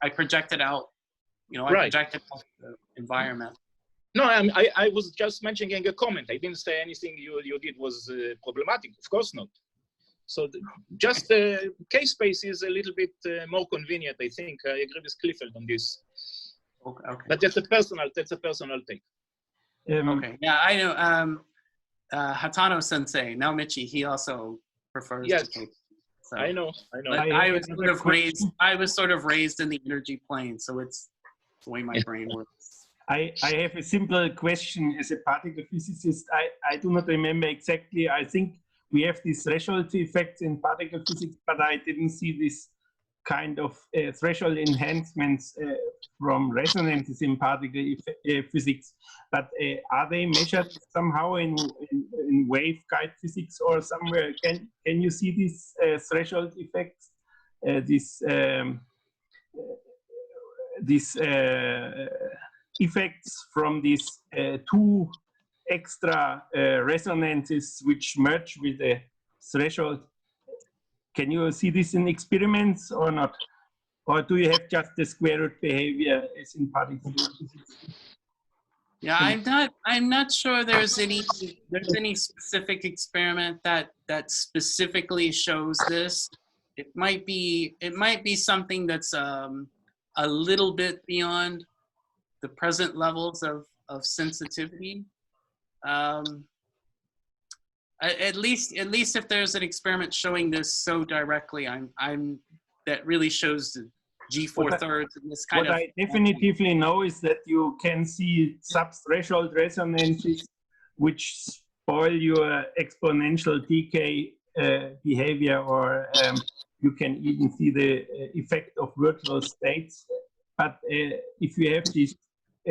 I projected out. I projected out the environment. No, I was just mentioning a comment. I didn't say anything you did was problematic. Of course not. So just K-space is a little bit more convenient, I think. I agree with Clifford on this. Okay. But that's a personal take. Okay. Yeah, I know. Hatano Sensei, now Michi, he also prefers the K. So, I know. I was sort of raised in the energy plane, so it's the way my brain works. I have a simple question as a particle physicist. I do not remember exactly. I think we have these threshold effects in particle physics, but I didn't see this kind of threshold enhancements from resonances in particle physics. But are they measured somehow in waveguide physics or somewhere? Can you see these threshold effects? These effects from these two extra resonances which merge with the threshold. Can you see this in experiments or not? Or do you have just the square root behavior as in particle physics? Yeah, I'm not sure there's any specific experiment that specifically shows this. It might be something that's a little bit beyond the present levels of sensitivity. At least if there's an experiment showing this so directly, that really shows the G4 thirds and this kind of. What I definitively know is that you can see sub-threshold resonances which spoil your exponential decay behavior, or you can even see the effect of virtual states. But if you have this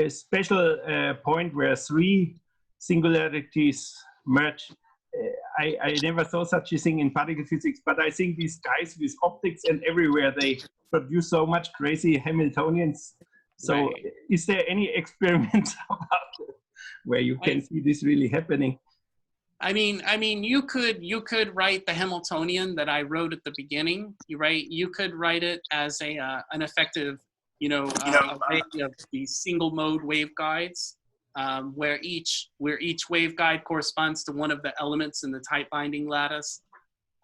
special point where three singularities merge, I never saw such a thing in particle physics, but I think these guys with optics and everywhere, they produce so much crazy Hamiltonians. So Right. is there any experiments about where you can see this really happening? I mean, you could write the Hamiltonian that I wrote at the beginning. You could write it as an effective, array of these single mode waveguides, where each waveguide corresponds to one of the elements in the tight binding lattice,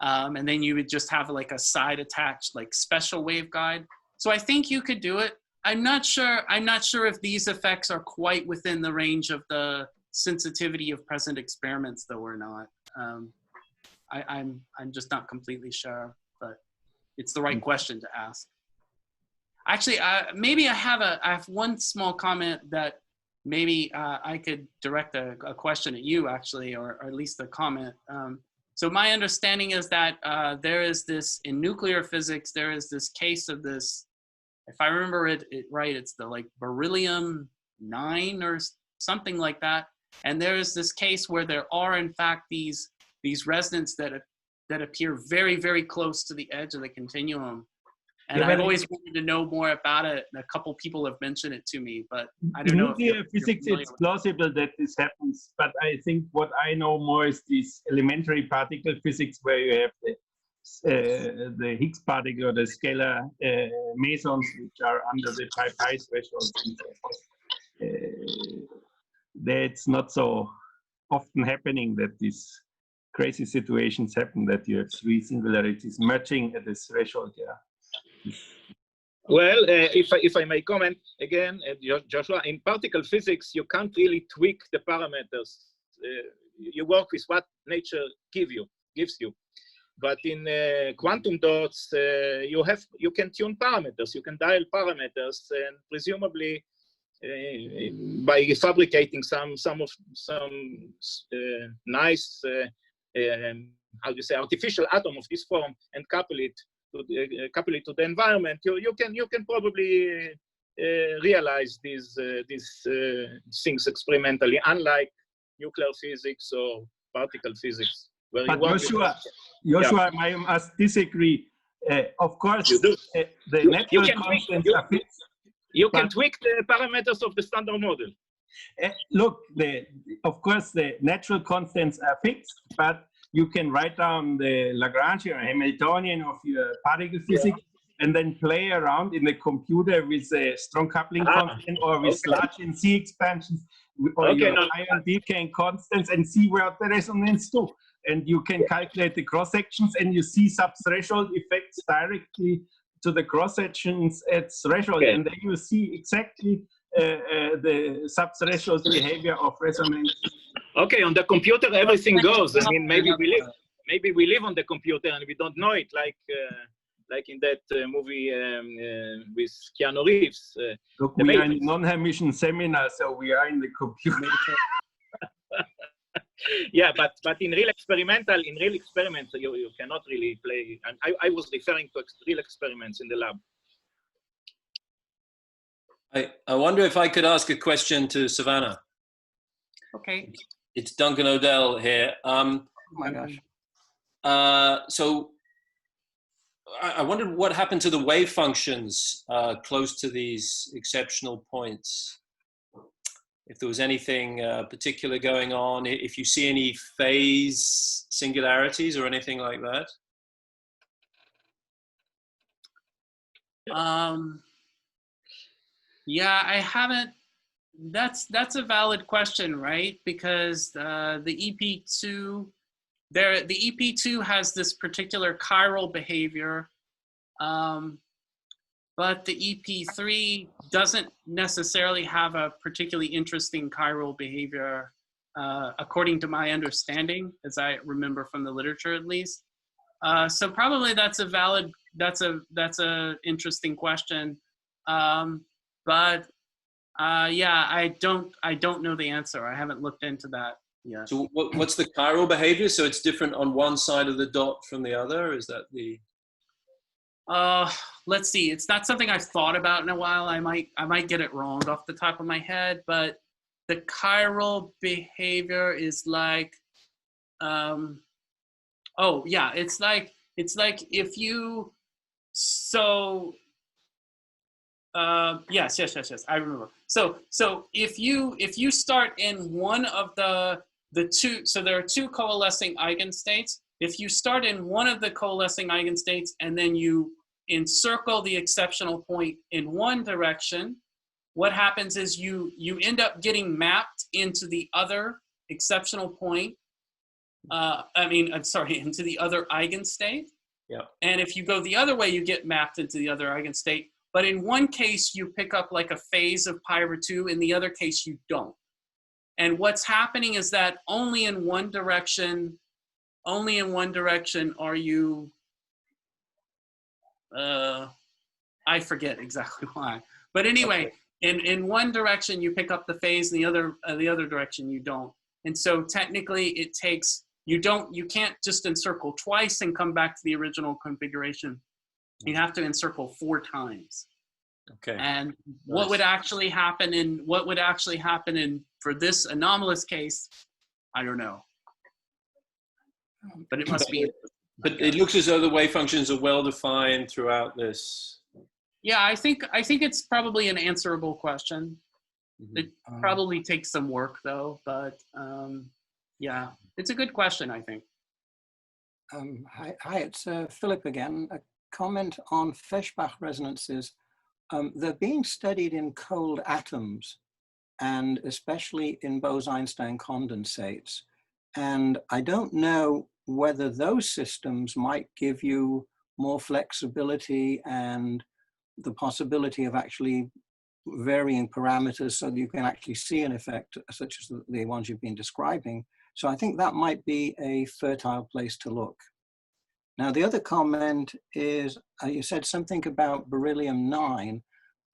and then you would just have like a side attached like special waveguide. So I think you could do it. I'm not sure if these effects are quite within the range of the sensitivity of present experiments, though, or not. I'm just not completely sure, but it's the right question to ask. Actually, maybe I have one small comment that maybe I could direct a question at you, actually, or at least a comment. So my understanding is that there is this, in nuclear physics, there is this case of this, if I remember it right, it's the like beryllium 9 or something like that. And there is this case where there are, in fact, these resonants that appear very, very close to the edge of the continuum. And I've always wanted to know more about it. A couple people have mentioned it to me, but I don't know. In nuclear physics, it's plausible that this happens. But I think what I know more is this elementary particle physics, where you have the Higgs particle or the scalar mesons, which are under the pi threshold. That's not so often happening that these crazy situations happen, that you have three singularities merging at this threshold. Yeah. Well, if I may comment again, Joshua, in particle physics, you can't really tweak the parameters. You work with what nature gives you. But in quantum dots, you can tune parameters, you can dial parameters, and presumably by fabricating some nice how do you say, artificial atom of this form and couple it to the environment, you can probably realize these things experimentally, unlike nuclear physics or particle physics. Where but Joshua, I must disagree. Of course, you do. The natural constants are fixed. You can tweak the parameters of the standard model. Look, of course, the natural constants are fixed, but you can write down the Lagrangian or Hamiltonian of your particle physics and then play around in the computer with a strong coupling constant or with large NC expansions or your ion decay constants and see where the resonance do. And you can calculate the cross sections and you see sub-threshold effects directly to the cross sections at threshold, and then you see exactly the sub-threshold behavior of resonance. Okay, on the computer everything goes. I mean, maybe we live on the computer and we don't know it, like in that movie with Keanu Reeves. Look, we are in non-Hermitian seminar, so we are in the computer. Yeah, but in real experiments, you cannot really play. And I was referring to real experiments in the lab. I wonder if I could ask a question to Savannah. Okay. It's Duncan O'Dell here. Oh my gosh. So I wondered what happened to the wave functions close to these exceptional points. if there was anything particular going on, if you see any phase singularities or anything like that. Yeah, I haven't. That's a valid question, right? Because the EP2, the EP2 has this particular chiral behavior, but the EP3 doesn't necessarily have a particularly interesting chiral behavior, according to my understanding, as I remember from the literature at least. So probably that's a valid. That's a interesting question, but yeah, I don't know the answer. I haven't looked into that yet. So what's the chiral behavior? So it's different on one side of the dot from the other? Is that the? Let's see. It's not something I've thought about in a while. I might get it wrong off the top of my head, but the chiral behavior is like, oh yeah, it's like if you, so, yes, I remember. So if you start in one of the two, so there are two coalescing eigenstates. If you start in one of the coalescing eigenstates and then you encircle the exceptional point in one direction, what happens is you end up getting mapped into the other exceptional point. Into the other eigenstate. Yeah. And if you go the other way, you get mapped into the other eigenstate. But in one case, you pick up like a phase of pi over 2. In the other case, you don't. And what's happening is that only in one direction are you, I forget exactly why. But anyway, okay. in one direction, you pick up the phase, and the other direction, you don't. And so technically, it takes, you can't just encircle twice and come back to the original configuration. You have to encircle 4 times. Okay. And what would actually happen for this anomalous case, I don't know. But it must be. But it looks as though the wave functions are well defined throughout this. Yeah, I think it's probably an answerable question. Mm-hmm. It probably takes some work though, but yeah, it's a good question, I think. Hi, it's Philip again. A comment on Fischbach resonances. They're being studied in cold atoms, and especially in Bose-Einstein condensates. And I don't know whether those systems might give you more flexibility and the possibility of actually varying parameters so that you can actually see an effect such as the ones you've been describing. So I think that might be a fertile place to look. Now, the other comment is, you said something about beryllium-9.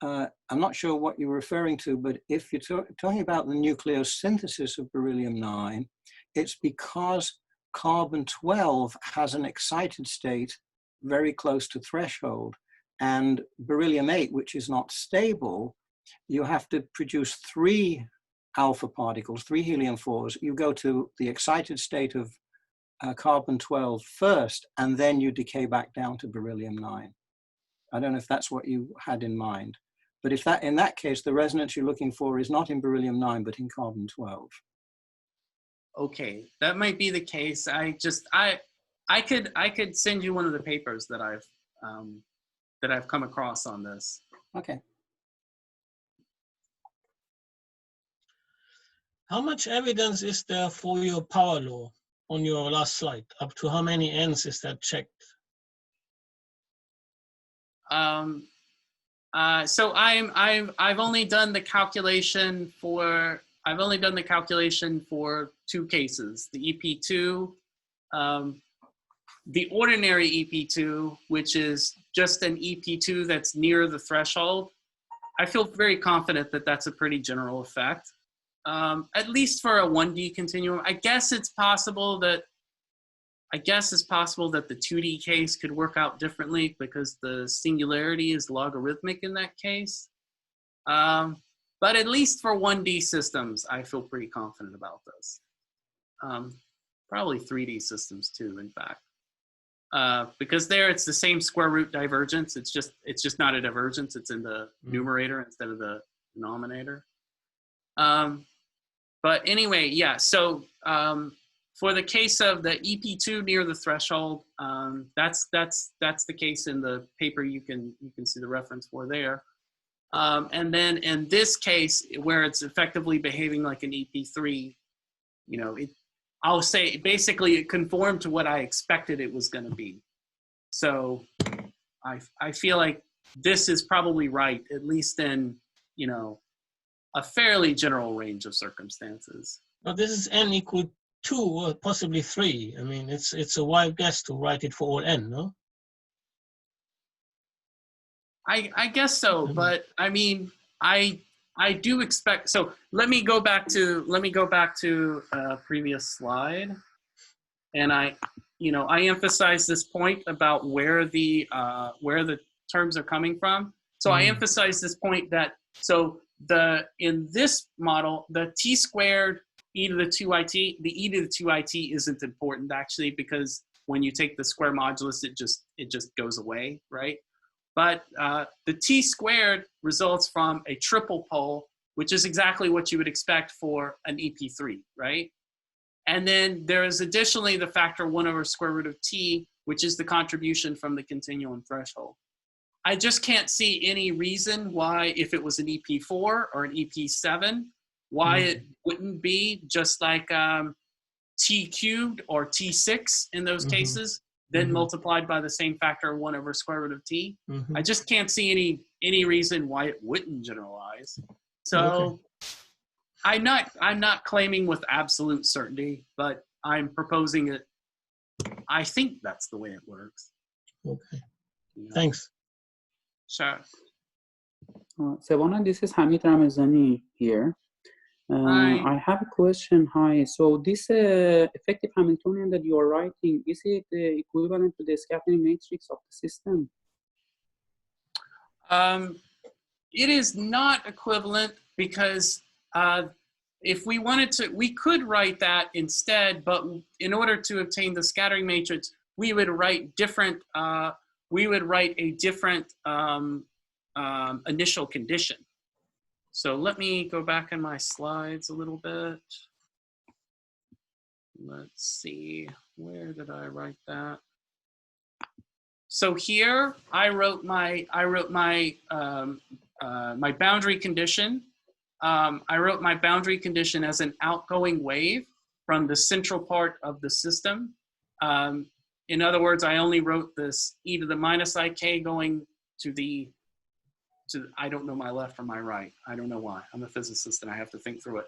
I'm not sure what you're referring to, but if you're talking about the nucleosynthesis of beryllium-9, it's because carbon-12 has an excited state very close to threshold. And beryllium-8, which is not stable, you have to produce 3 alpha particles, 3 helium-4s. You go to the excited state of carbon-12 first, and then you decay back down to beryllium-9. I don't know if that's what you had in mind. But if in that case, the resonance you're looking for is not in beryllium-9, but in carbon-12. Okay, that might be the case. I could send you one of the papers that I've come across on this. Okay. How much evidence is there for your power law on your last slide? Up to how many n's is that checked? So I've only done the calculation for 2 cases: the EP2, the ordinary EP2, which is just an EP2 that's near the threshold. I feel very confident that that's a pretty general effect, at least for a 1D continuum. I guess it's possible that the 2D case could work out differently because the singularity is logarithmic in that case. But at least for 1D systems, I feel pretty confident about this. Probably 3D systems too, in fact. Because there it's the same square root divergence. It's just not a divergence. It's in the numerator instead of the denominator. But anyway, yeah, so for the case of the EP2 near the threshold, that's the case in the paper you can see the reference for there. And then in this case, where it's effectively behaving like an EP3, you know, I'll say basically it conformed to what I expected it was going to be. So I feel like this is probably right, at least in, you know, a fairly general range of circumstances. But this is n equal 2 or possibly 3. I mean, it's a wild guess to write it for all n, no? I guess so, but I mean, I do expect. So let me go back to a previous slide, and I emphasize this point about where the terms are coming from. So I emphasize this point that in this model, the t squared e to the 2it, the e to the 2it isn't important actually, because when you take the square modulus, it just goes away, right? But the t squared results from a triple pole, which is exactly what you would expect for an EP3, right? And then there is additionally the factor 1 over square root of t, which is the contribution from the continuum threshold. I just can't see any reason why, if it was an EP4 or an EP7, why it wouldn't be just like t cubed or t6 in those cases, then multiplied by the same factor 1 over square root of t. I just can't see any reason why it wouldn't generalize. So I'm not claiming with absolute certainty, but I'm proposing it. I think that's the way it works. Okay. You know? Thanks. Sure. Savannah, this is Hamid Ramazani here. Hi. I have a question. Hi. So this effective Hamiltonian that you are writing, is it equivalent to the scattering matrix of the system? It is not equivalent because if we wanted to, we could write that instead, but in order to obtain the scattering matrix, we would write different, a different initial condition. So let me go back in my slides a little bit. Let's see, where did I write that? So here I wrote my my boundary condition. I wrote my boundary condition as an outgoing wave from the central part of the system. In other words, I only wrote this e to the minus ik going to I don't know my left from my right. I don't know why. I'm a physicist and I have to think through it.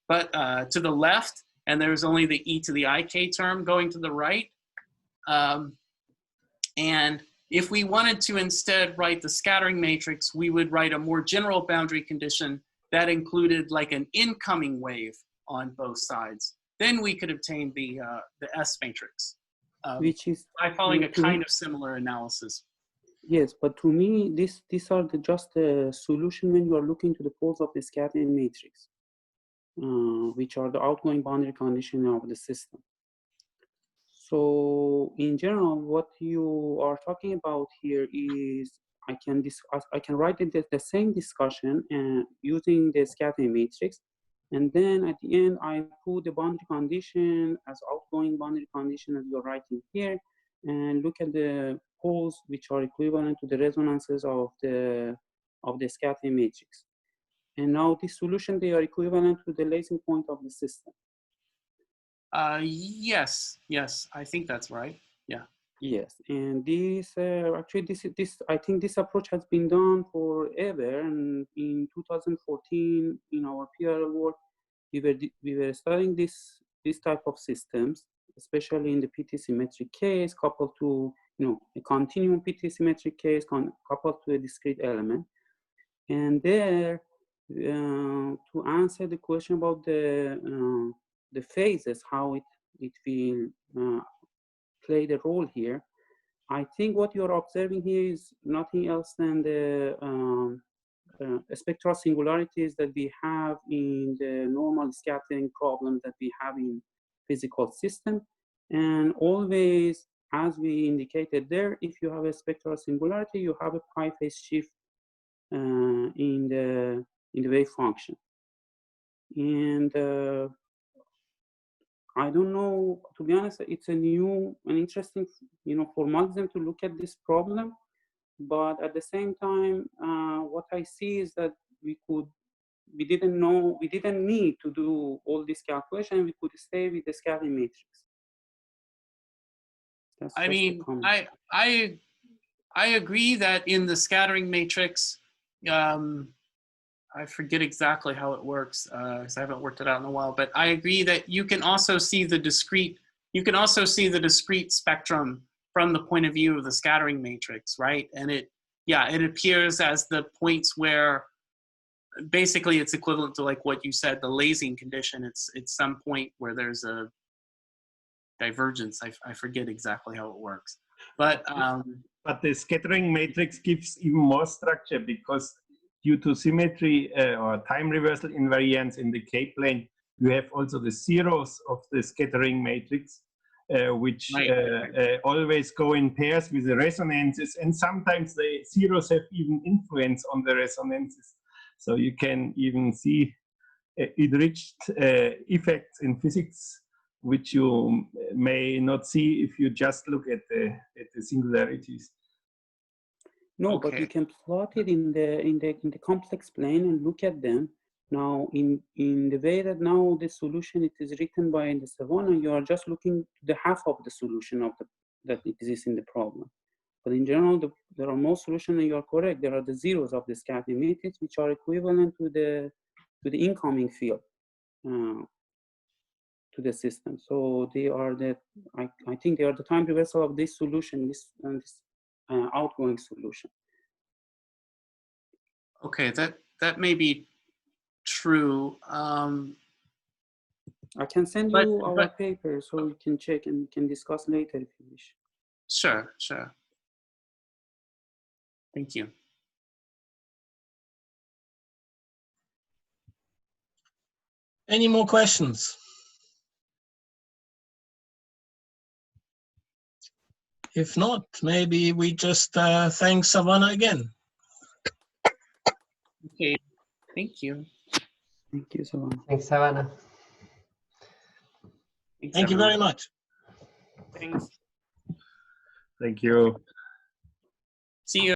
But to the left, and there's only the e to the ik term going to the right. And if we wanted to instead write the scattering matrix, we would write a more general boundary condition that included like an incoming wave on both sides. Then we could obtain the S matrix, which is by following a kind of similar analysis. Yes, but to me, these are just a solution when you are looking to the poles of the scattering matrix, which are the outgoing boundary condition of the system. So in general, what you are talking about here is I can write the same discussion using the scattering matrix, and then at the end I put the boundary condition as outgoing boundary condition as you're writing here, and look at the poles which are equivalent to the resonances of the scattering matrix. And now this solution, they are equivalent to the lacing point of the system. Yes, I think that's right. Yeah. Yes, and this actually I think this approach has been done forever. And in 2014, in our PRL work, we were studying this type of systems, especially in the PT symmetric case, coupled to a continuum PT symmetric case, coupled to a discrete element. And there, to answer the question about the phases, how it will play the role here, I think what you're observing here is nothing else than the spectral singularities that we have in the normal scattering problem that we have in physical system. And always, as we indicated there, if you have a spectral singularity, you have a pi phase shift in the wave function. And I don't know, to be honest, it's a new and interesting, formalism to look at this problem. But at the same time, what I see is that we didn't need to do all this calculation. We could stay with the scattering matrix. That's I mean, I agree that in the scattering matrix, I forget exactly how it works because I haven't worked it out in a while, but I agree that you can also see the discrete spectrum from the point of view of the scattering matrix, right? And it appears as the points where basically it's equivalent to like what you said, the lasing condition. It's some point where there's a divergence. I forget exactly how it works, but the scattering matrix gives even more structure because due to symmetry or time reversal invariance in the K-plane, you have also the zeros of the scattering matrix, which always go in pairs with the resonances, and sometimes the zeros have even influence on the resonances. So you can even see enriched effects in physics, which you may not see if you just look at the singularities. No, but you can plot it in the complex plane and look at them. Now, in the way that now the solution it is written by the Savannah, you are just looking the half of the solution of that exists in the problem. But in general, there are more solutions, and you are correct. There are the zeros of the scattering matrix, which are equivalent to the incoming field to the system. So they are I think they are the time reversal of this solution, this outgoing solution. Okay, that may be true. I can send you our paper so you can check and we can discuss later if you wish. Sure. Thank you. Any more questions? If not, maybe we just thank Savannah again. Okay, thank you. Thank you, Savannah. Thanks, Savannah. Thank you very much. Thanks. Thank you. See you.